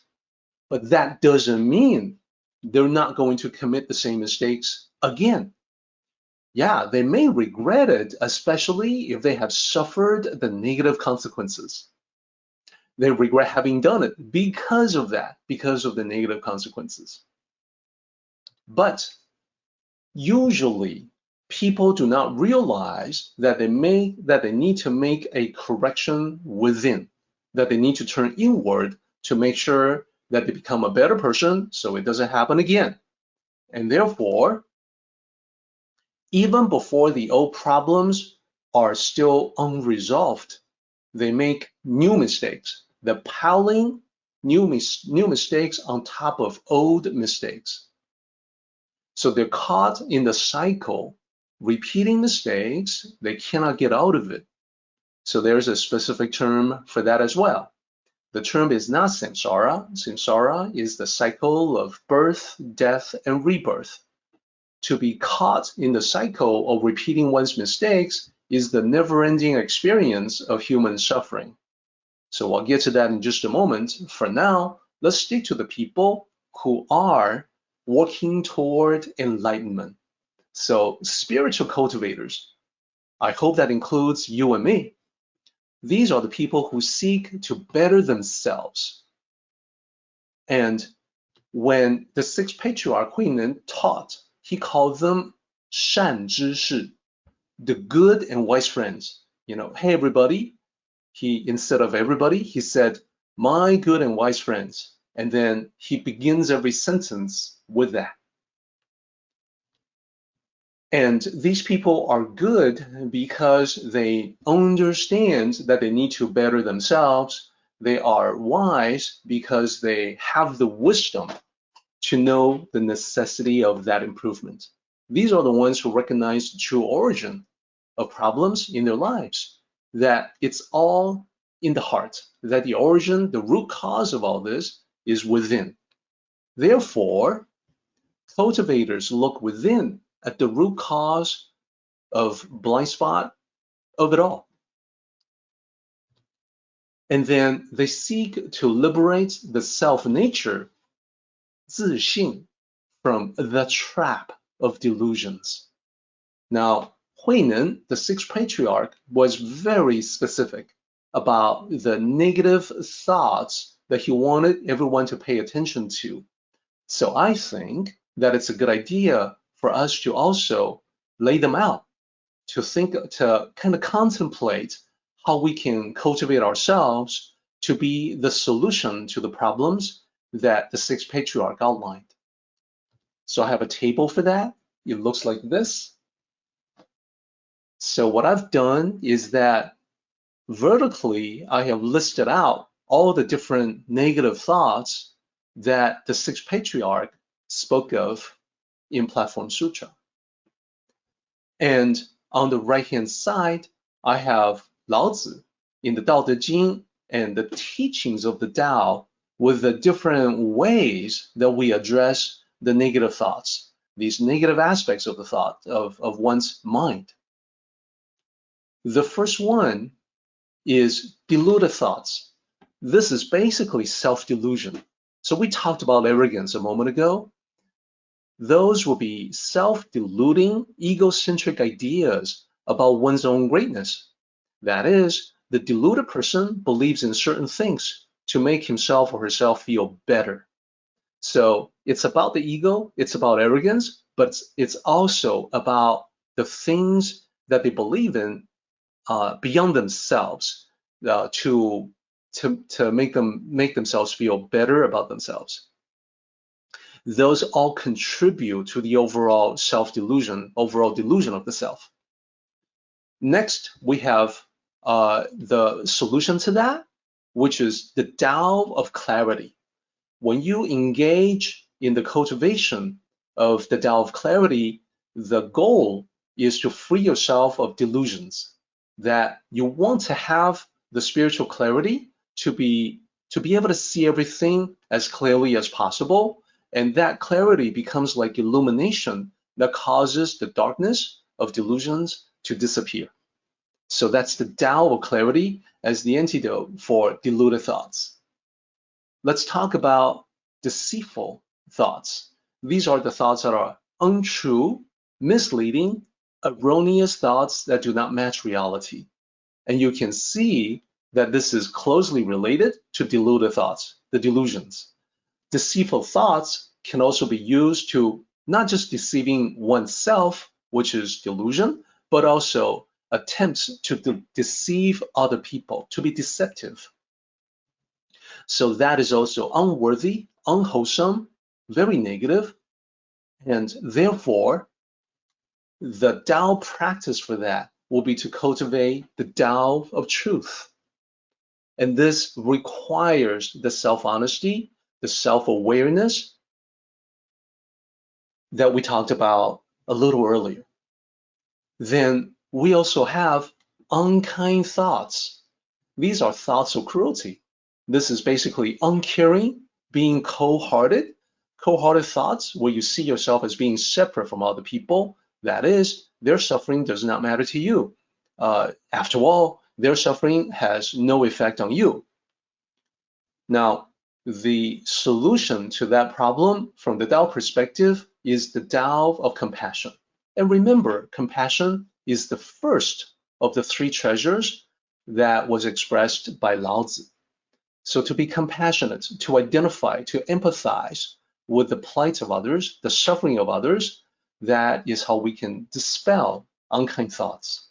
but that doesn't mean they're not going to commit the same mistakes again. Yeah, they may regret it, especially if they have suffered the negative consequences. they regret having done it because of that, because of the negative consequences. But usually, people do not realize that they need to make a correction within, that they need to turn inward to make sure that they become a better person so it doesn't happen again. And therefore, even before the old problems are still unresolved, they make new mistakes. They're piling new mistakes on top of old mistakes. So they're caught in the cycle, repeating mistakes. They cannot get out of it. So there's a specific term for that as well. The term is not samsara. Samsara is the cycle of birth, death, and rebirth. To be caught in the cycle of repeating one's mistakes is the never-ending experience of human suffering. So I'll get to that in just a moment. For now, let's stick to the people who are working toward enlightenment. So spiritual cultivators, I hope that includes you and me. These are the people who seek to better themselves. And when the sixth patriarch Huineng taught, he called them 善知识, the good and wise friends. Hey everybody. Instead of everybody, he said, my good and wise friends. And then he begins every sentence with that. And these people are good because they understand that they need to better themselves. They are wise because they have the wisdom to know the necessity of that improvement. These are the ones who recognize the true origin of problems in their lives, that it's all in the heart, that the origin, the root cause of all this is within. Therefore, cultivators look within at the root cause of blind spot of it all. And then they seek to liberate the self-nature, 自性, from the trap of delusions. Now, Huineng, the sixth patriarch, was very specific about the negative thoughts that he wanted everyone to pay attention to. So I think that it's a good idea for us to also lay them out, to kind of contemplate how we can cultivate ourselves to be the solution to the problems that the sixth patriarch outlined. So I have a table for that. It looks like this. So what I've done is that vertically, I have listed out all the different negative thoughts that the sixth patriarch spoke of in Platform Sutra. And on the right-hand side, I have Lao Tzu in the Daodejing and the teachings of the Tao with the different ways that we address the negative thoughts, these negative aspects of the thought of one's mind. The first one is deluded thoughts. This is basically self-delusion. So we talked about arrogance a moment ago. Those will be self-deluding, egocentric ideas about one's own greatness. That is, the deluded person believes in certain things to make himself or herself feel better. So it's about the ego, it's about arrogance, but it's also about the things that they believe in beyond themselves to make themselves feel better about themselves. Those all contribute to the overall delusion of the self. Next, we have the solution to that, which is the Tao of clarity. When you engage in the cultivation of the Tao of clarity, the goal is to free yourself of delusions, that you want to have the spiritual clarity to be able to see everything as clearly as possible. And that clarity becomes like illumination that causes the darkness of delusions to disappear. So that's the Tao of clarity as the antidote for deluded thoughts. Let's talk about deceitful thoughts. These are the thoughts that are untrue, misleading, erroneous thoughts that do not match reality. And you can see that this is closely related to deluded thoughts, the delusions. Deceitful thoughts can also be used to not just deceiving oneself, which is delusion, but also attempts to deceive other people, to be deceptive. So that is also unworthy, unwholesome, very negative, and therefore the Tao practice for that will be to cultivate the Tao of truth. And this requires the self-honesty, the self-awareness that we talked about a little earlier. Then we also have unkind thoughts. These are thoughts of cruelty. This is basically uncaring, being cold-hearted. Cold-hearted thoughts where you see yourself as being separate from other people. That is, their suffering does not matter to you. After all, their suffering has no effect on you. Now, the solution to that problem from the Tao perspective is the Tao of compassion. And remember, compassion is the first of the three treasures that was expressed by Lao Zi. So to be compassionate, to identify, to empathize with the plight of others, the suffering of others, that is how we can dispel unkind thoughts.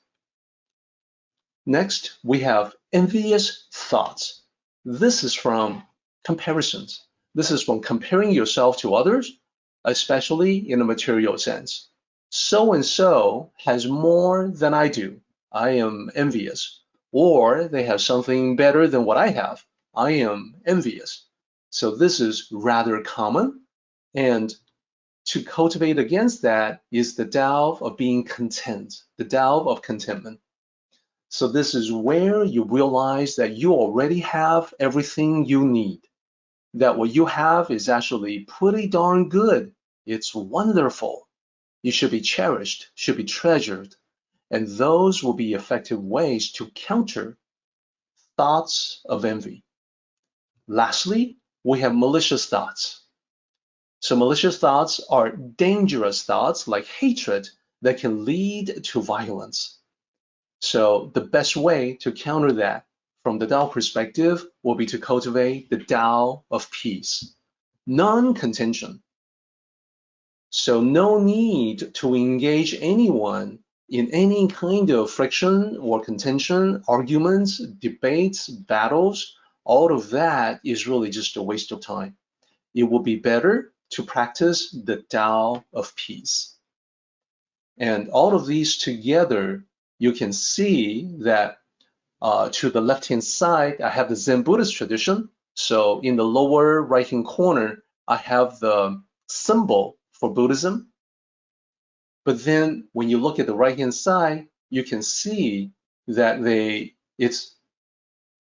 Next, we have envious thoughts. This is from comparisons. This is from comparing yourself to others, especially in a material sense. So-and-so has more than I do. I am envious. Or they have something better than what I have. I am envious. So this is rather common. And to cultivate against that is the Tao of being content, the Tao of contentment. So this is where you realize that you already have everything you need, that what you have is actually pretty darn good. It's wonderful. You should be cherished, should be treasured, and those will be effective ways to counter thoughts of envy. Lastly, we have malicious thoughts. So malicious thoughts are dangerous thoughts like hatred that can lead to violence. So the best way to counter that from the Tao perspective will be to cultivate the Tao of peace, non-contention. So no need to engage anyone in any kind of friction or contention, arguments, debates, battles. All of that is really just a waste of time. It will be better to practice the Tao of peace. And all of these together, you can see that to the left-hand side, I have the Zen Buddhist tradition. So in the lower right-hand corner, I have the symbol for Buddhism. But then when you look at the right-hand side, you can see that it's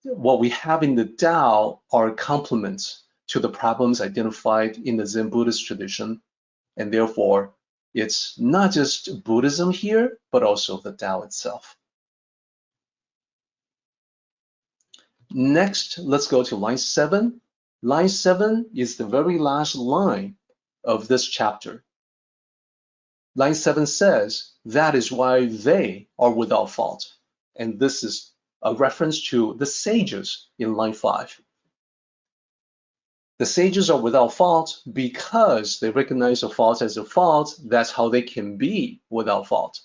what we have in the Tao are complements to the problems identified in the Zen Buddhist tradition. And therefore, it's not just Buddhism here, but also the Tao itself. Next, let's go to line 7. Line 7 is the very last line of this chapter. Line 7 says, that is why they are without fault. And this is a reference to the sages in line 5. The sages are without fault because they recognize a fault as a fault. That's how they can be without fault.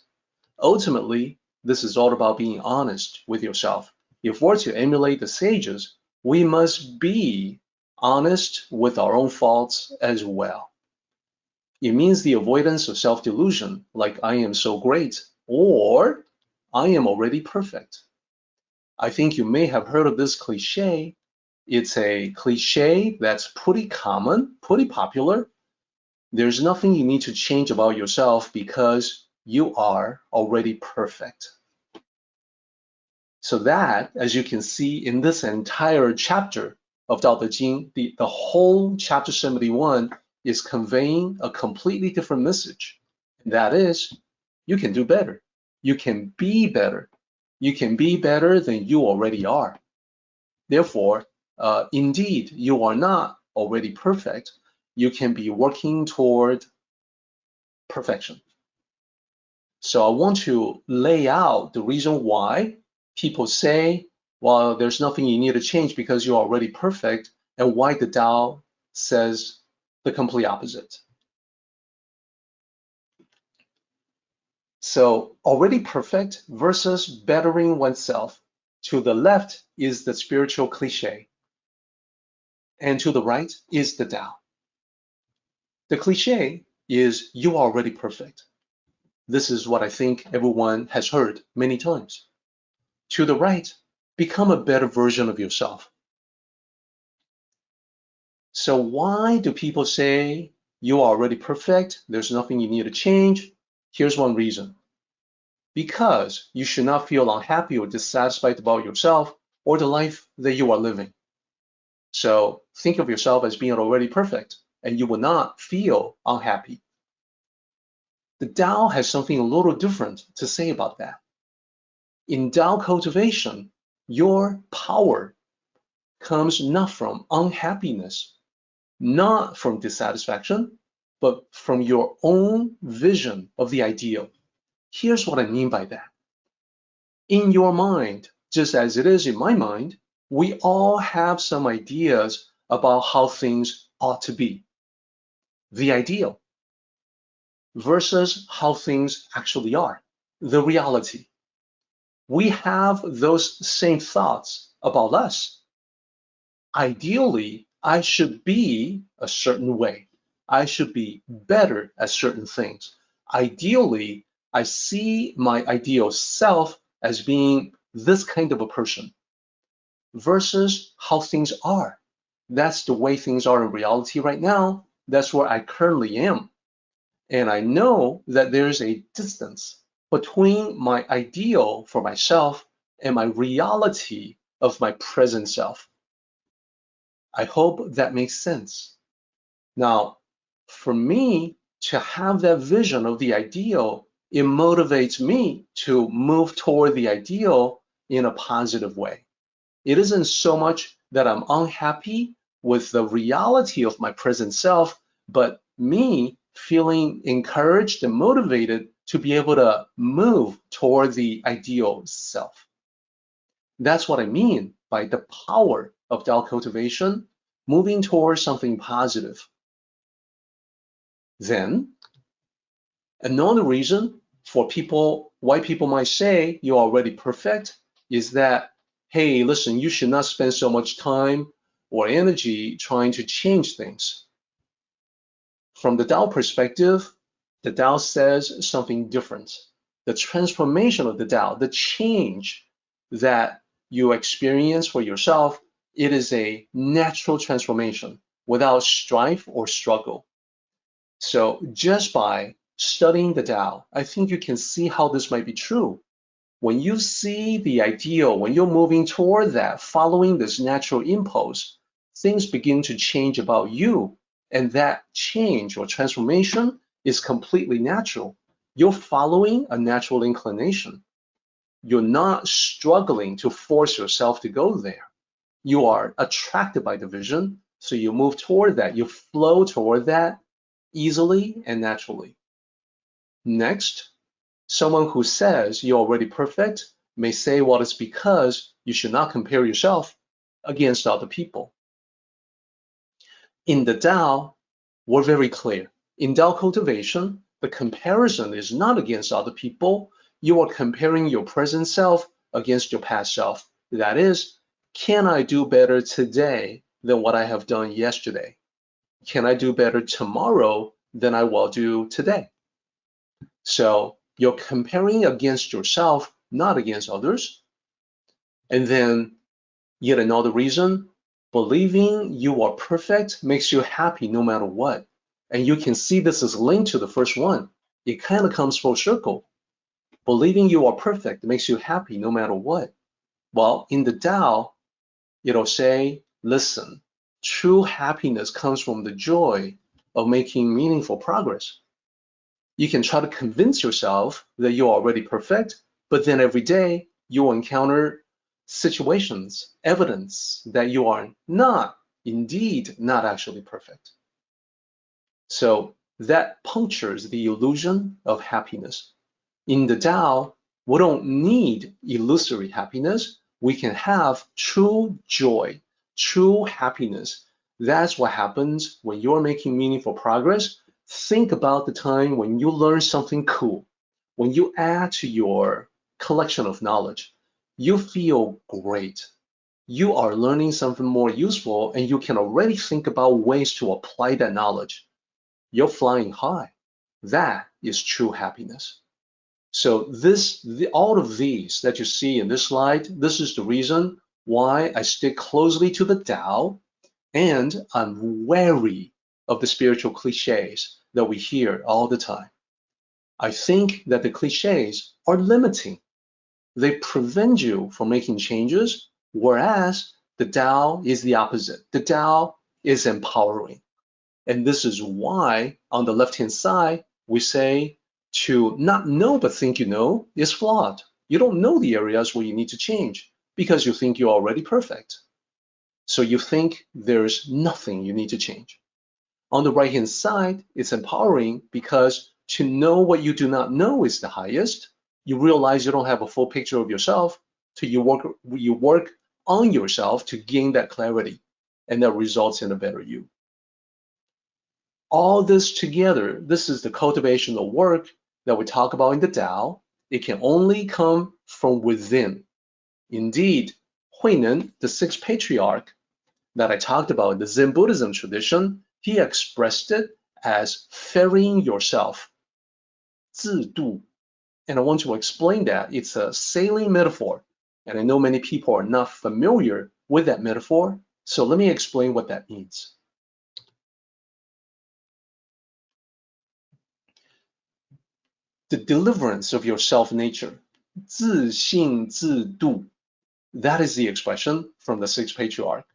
Ultimately, this is all about being honest with yourself. If we're to emulate the sages, we must be honest with our own faults as well. It means the avoidance of self-delusion, like I am so great, or I am already perfect. I think you may have heard of this cliche. It's a cliche that's pretty common, pretty popular. There's nothing you need to change about yourself because you are already perfect. So that, as you can see in this entire chapter of Daodejing, the whole chapter 71 is conveying a completely different message. And that is, you can do better. You can be better. You can be better than you already are. Therefore, indeed, you are not already perfect. You can be working toward perfection. So I want to lay out the reason why people say Well, there's nothing you need to change because you're already perfect, and why the Tao says the complete opposite. So already perfect versus bettering oneself. To the left is the spiritual cliche, and to the right is the Tao. The cliche is you are already perfect. This is what I think everyone has heard many times. To the right, become a better version of yourself. So why do people say you are already perfect, there's nothing you need to change? Here's one reason. Because you should not feel unhappy or dissatisfied about yourself or the life that you are living. So think of yourself as being already perfect, and you will not feel unhappy. The Tao has something a little different to say about that. In Tao cultivation, your power comes not from unhappiness, not from dissatisfaction, but from your own vision of the ideal. Here's what I mean by that. In your mind, just as it is in my mind, we all have some ideas about how things ought to be. The ideal versus how things actually are, the reality. We have those same thoughts about us. Ideally, I should be a certain way. I should be better at certain things. Ideally, I see my ideal self as being this kind of a person versus how things are. That's the way things are in reality right now. That's where I currently am. And I know that there's a distance between my ideal for myself and my reality of my present self. I hope that makes sense. Now, for me to have that vision of the ideal, it motivates me to move toward the ideal in a positive way. It isn't so much that I'm unhappy with the reality of my present self, but me feeling encouraged and motivated to be able to move toward the ideal self. That's what I mean by the power of Tao cultivation, moving towards something positive. Then, another reason for people, why people might say you're already perfect is that, hey, listen, you should not spend so much time or energy trying to change things. From the Tao perspective, the Tao says something different. The transformation of the Tao, the change that you experience for yourself, it is a natural transformation without strife or struggle. So just by studying the Tao, I think you can see how this might be true. When you see the ideal, when you're moving toward that, following this natural impulse, things begin to change about you. And that change or transformation is completely natural. You're following a natural inclination. You're not struggling to force yourself to go there. You are attracted by the vision, so you move toward that. You flow toward that easily and naturally. Next, someone who says you're already perfect may say, well, it's because you should not compare yourself against other people. In the Tao, we're very clear. In Tao cultivation, the comparison is not against other people. You are comparing your present self against your past self. That is, can I do better today than what I have done yesterday? Can I do better tomorrow than I will do today? So you're comparing against yourself, not against others. And then yet another reason, believing you are perfect makes you happy no matter what. And you can see this is linked to the first one. It kind of comes full circle. Believing you are perfect makes you happy no matter what. Well, in the Tao, it'll say, listen, true happiness comes from the joy of making meaningful progress. You can try to convince yourself that you're already perfect, but then every day you'll encounter situations, evidence that you are indeed not actually perfect. So that punctures the illusion of happiness. In the Tao, we don't need illusory happiness. we can have true joy, true happiness. That's what happens when you're making meaningful progress. Think about the time when you learn something cool, when you add to your collection of knowledge. You feel great. You are learning something more useful, and you can already think about ways to apply that knowledge. You're flying high. That is true happiness. So all of these that you see in this slide, this is the reason why I stick closely to the Tao, and I'm wary of the spiritual cliches that we hear all the time. I think that the cliches are limiting. They prevent you from making changes, whereas the Tao is the opposite. The Tao is empowering. And this is why on the left-hand side, we say to not know but think you know is flawed. You don't know the areas where you need to change because you think you're already perfect. So you think there's nothing you need to change. On the right-hand side, it's empowering because to know what you do not know is the highest. You realize you don't have a full picture of yourself till you work on yourself to gain that clarity, and that results in a better you. All this together, this is the cultivational work that we talk about in the Tao. It can only come from within. Indeed, Huineng, the sixth patriarch that I talked about in the Zen Buddhism tradition, he expressed it as ferrying yourself, 自度. And I want to explain that. It's a sailing metaphor, and I know many people are not familiar with that metaphor, so let me explain what that means. The deliverance of your self-nature, 自性自度, that is the expression from the sixth patriarch.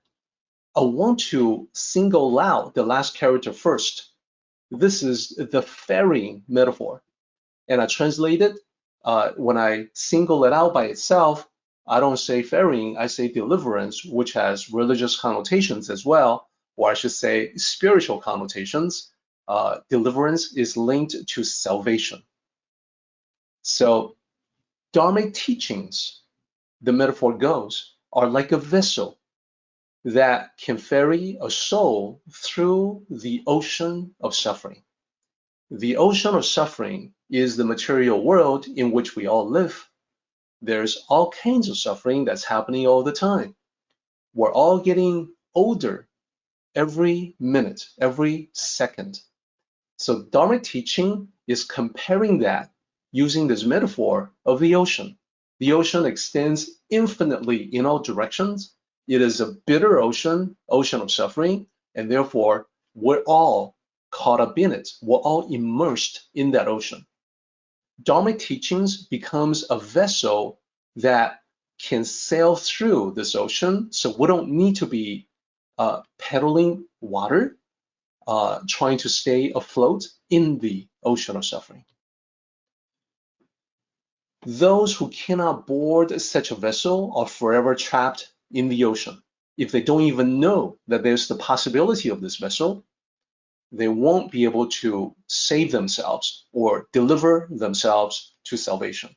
I want to single out the last character first. This is the ferrying metaphor. And I translate it, when I single it out by itself, I don't say ferrying, I say deliverance, which has religious connotations as well, or I should say spiritual connotations. Deliverance is linked to salvation. So Dharmic teachings, the metaphor goes, are like a vessel that can ferry a soul through the ocean of suffering. The ocean of suffering is the material world in which we all live. There's all kinds of suffering that's happening all the time. We're all getting older every minute, every second. So Dharmic teaching is comparing that using this metaphor of the ocean. The ocean extends infinitely in all directions. It is a bitter ocean of suffering, and therefore we're all caught up in it. We're all immersed in that ocean. Dharmic teachings becomes a vessel that can sail through this ocean, so we don't need to be pedaling water, trying to stay afloat in the ocean of suffering. Those who cannot board such a vessel are forever trapped in the ocean. If they don't even know that there's the possibility of this vessel, they won't be able to save themselves or deliver themselves to salvation.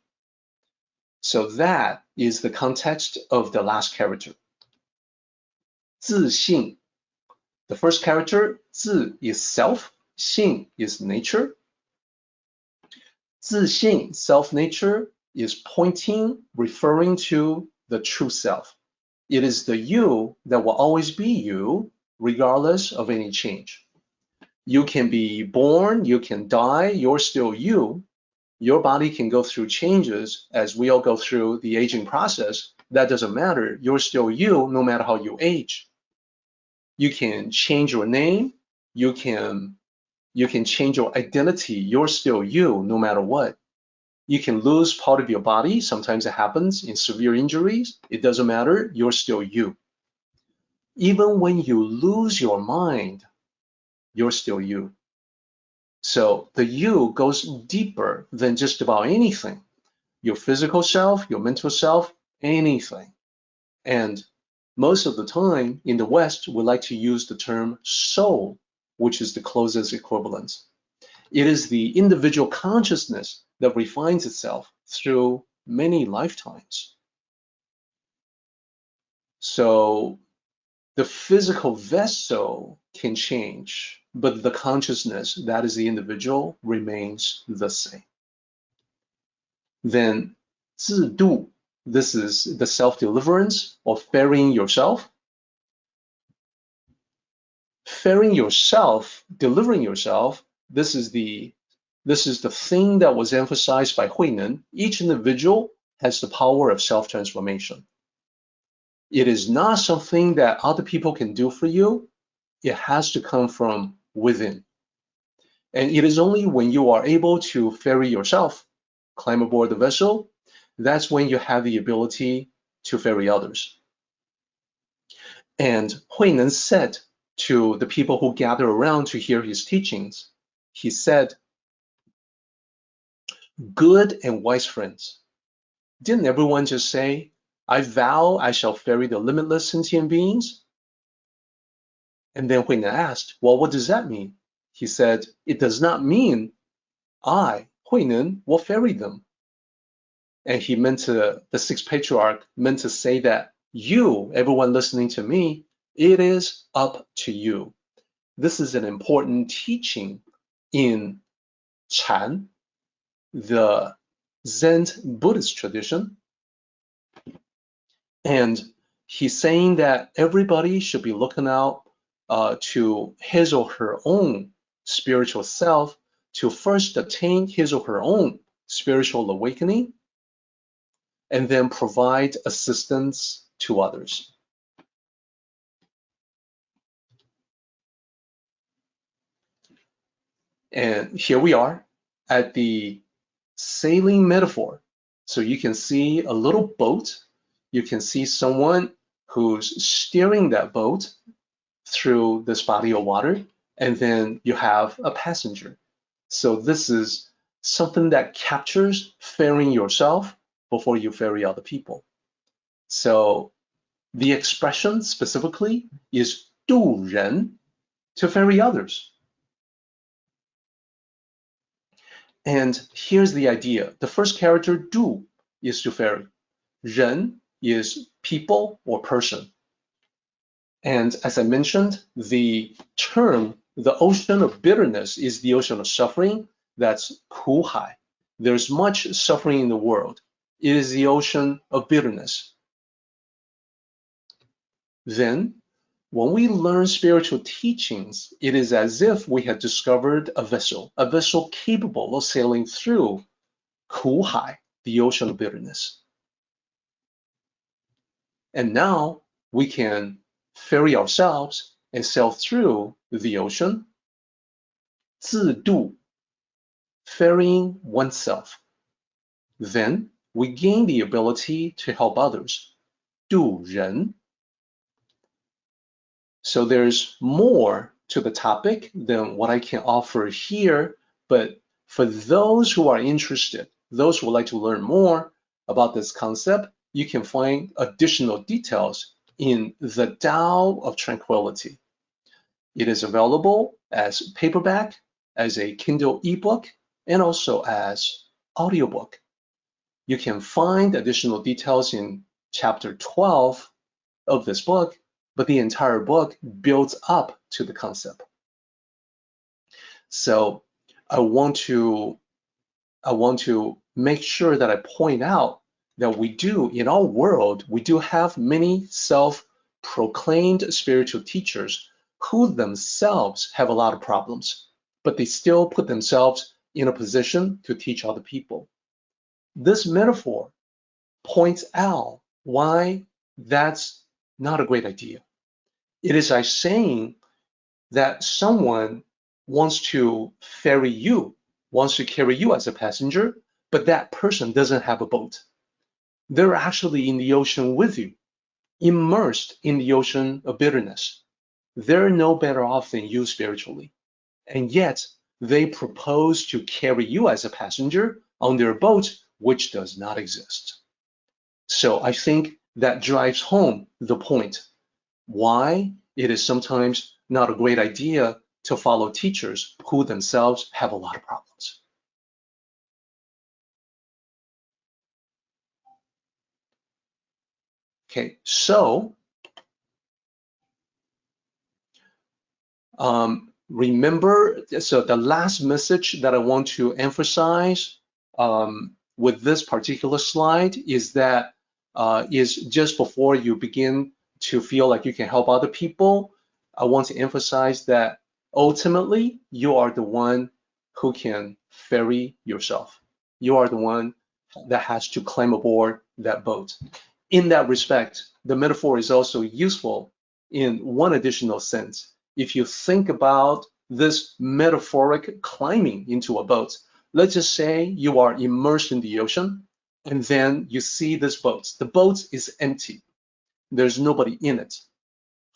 So that is the context of the last character. 自性. The first character, 自 is self, 性 is nature. 自性, self-nature, is pointing, referring to the true self. It is the you that will always be you, regardless of any change. You can be born, you can die, you're still you. Your body can go through changes as we all go through the aging process. That doesn't matter. You're still you, no matter how you age. You can change your name. You can change your identity. You're still you, no matter what. You can lose part of your body. Sometimes it happens in severe injuries. It doesn't matter. You're still you. Even when you lose your mind, you're still you. So the you goes deeper than just about anything. Your physical self, your mental self, anything. And most of the time in the West, we like to use the term soul, which is the closest equivalent. It is the individual consciousness that refines itself through many lifetimes. So the physical vessel can change, but the consciousness, that is the individual, remains the same. Then 自度, this is the self-deliverance or ferrying yourself. Ferrying yourself, delivering yourself, this is the thing that was emphasized by Huineng. Each individual has the power of self-transformation. It is not something that other people can do for you. It has to come from within. And it is only when you are able to ferry yourself, climb aboard the vessel, that's when you have the ability to ferry others. And Huineng said to the people who gather around to hear his teachings, he said, good and wise friends, didn't everyone just say, I vow I shall ferry the limitless sentient beings? And then Huineng asked, well, what does that mean? He said, it does not mean I, Huineng, will ferry them. And he meant to, the sixth patriarch meant to say that you, everyone listening to me, it is up to you. This is an important teaching in Chan, the Zen Buddhist tradition. And he's saying that everybody should be looking out to his or her own spiritual self to first attain his or her own spiritual awakening and then provide assistance to others. And here we are at the sailing metaphor. So you can see a little boat. You can see someone who's steering that boat through this body of water, and then you have a passenger. So this is something that captures ferrying yourself before you ferry other people. So the expression specifically is 渡人, to ferry others. And here's the idea. The first character, 渡, is to ferry. 人 is people or person. And as I mentioned, the term, the ocean of bitterness, is the ocean of suffering. That's 苦海. There's much suffering in the world. It is the ocean of bitterness. Then, when we learn spiritual teachings, it is as if we had discovered a vessel capable of sailing through 苦海, the ocean of bitterness. And now we can ferry ourselves and sail through the ocean, 自度, ferrying oneself. Then we gain the ability to help others, 渡人. So there's more to the topic than what I can offer here, but for those who are interested, those who would like to learn more about this concept, you can find additional details in the Tao of Tranquility. It is available as paperback, as a Kindle ebook, and also as audiobook. You can find additional details in chapter 12 of this book, but the entire book builds up to the concept. So I want to make sure that I point out that we do, in our world, we do have many self-proclaimed spiritual teachers who themselves have a lot of problems, but they still put themselves in a position to teach other people. This metaphor points out why that's not a great idea. It is like saying that someone wants to ferry you, wants to carry you as a passenger, but that person doesn't have a boat. They're actually in the ocean with you, immersed in the ocean of bitterness. They're no better off than you spiritually. And yet, they propose to carry you as a passenger on their boat, which does not exist. So I think that drives home the point why it is sometimes not a great idea to follow teachers who themselves have a lot of problems. Okay, so Remember, so the last message that I want to emphasize with this particular slide is that is just before you begin to feel like you can help other people, I want to emphasize that ultimately you are the one who can ferry yourself. You are the one that has to climb aboard that boat. In that respect, the metaphor is also useful in one additional sense. If you think about this metaphoric climbing into a boat, let's just say you are immersed in the ocean and then you see this boat. The boat is empty. There's nobody in it.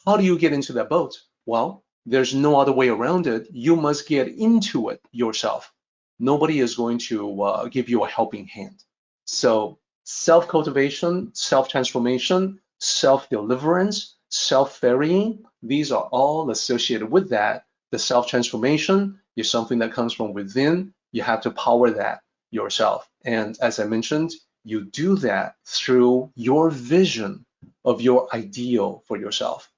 How do you get into that boat? Well, there's no other way around it. You must get into it yourself. Nobody is going to give you a helping hand. So self-cultivation, self-transformation, self-deliverance, self-ferrying, these are all associated with that. The self-transformation is something that comes from within. You have to power that yourself. And as I mentioned, you do that through your vision of your ideal for yourself.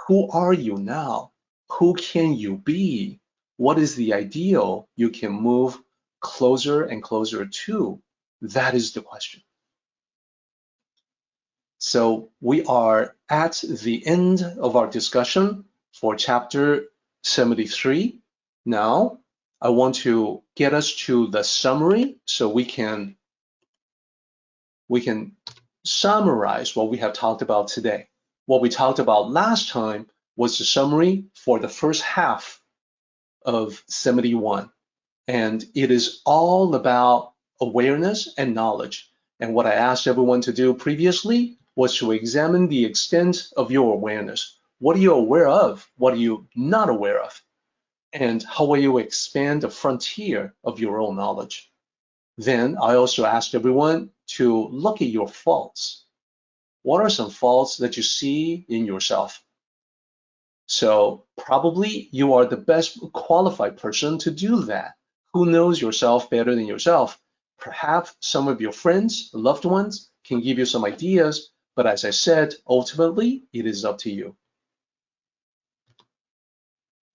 Who are you now? Who can you be? What is the ideal you can move closer and closer to? That is the question. So we are at the end of our discussion for chapter 73. Now, I want to get us to the summary so we can summarize what we have talked about today. What we talked about last time was the summary for the first half of 71. And it is all about awareness and knowledge. And what I asked everyone to do previously was to examine the extent of your awareness. What are you aware of? What are you not aware of? And how will you expand the frontier of your own knowledge? Then I also asked everyone to look at your faults. What are some faults that you see in yourself? So probably you are the best qualified person to do that. Who knows yourself better than yourself? Perhaps some of your friends, loved ones, can give you some ideas, but as I said, ultimately, it is up to you.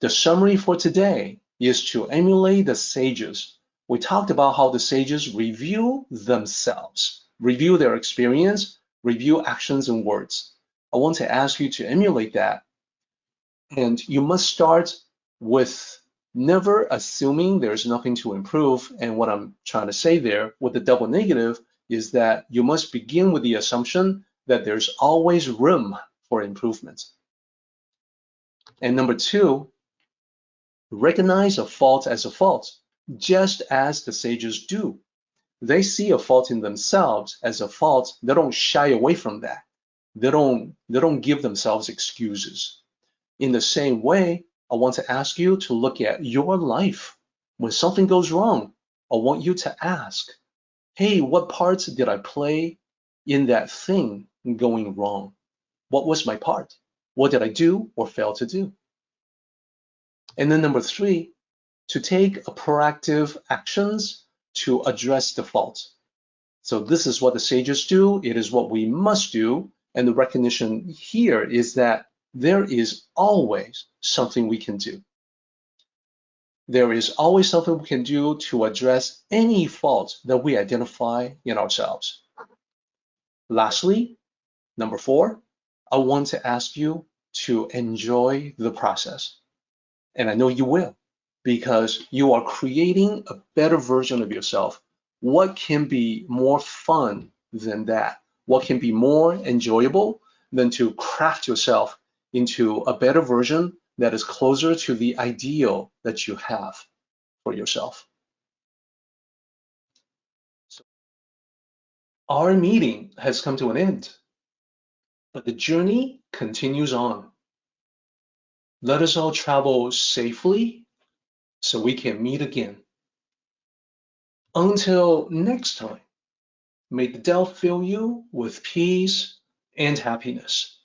The summary for today is to emulate the sages. We talked about how the sages review themselves, review their experience, review actions and words. I want to ask you to emulate that. And you must start with never assuming there's nothing to improve. And what I'm trying to say there with the double negative is that you must begin with the assumption that there's always room for improvement. And number two, recognize a fault as a fault, just as the sages do. They see a fault in themselves as a fault. They don't shy away from that. They don't give themselves excuses. In the same way, I want to ask you to look at your life. When something goes wrong, I want you to ask, hey, what parts did I play in that thing going wrong? What was my part? What did I do or fail to do? And then number three, to take a proactive actions to address the fault. So this is what the sages do. It is what we must do. And the recognition here is that there is always something we can do. There is always something we can do to address any fault that we identify in ourselves. Lastly, number four, I want to ask you to enjoy the process. And I know you will, because you are creating a better version of yourself. What can be more fun than that? What can be more enjoyable than to craft yourself into a better version that is closer to the ideal that you have for yourself? So our meeting has come to an end, but the journey continues on. Let us all travel safely so we can meet again. Until next time, may the Tao fill you with peace and happiness.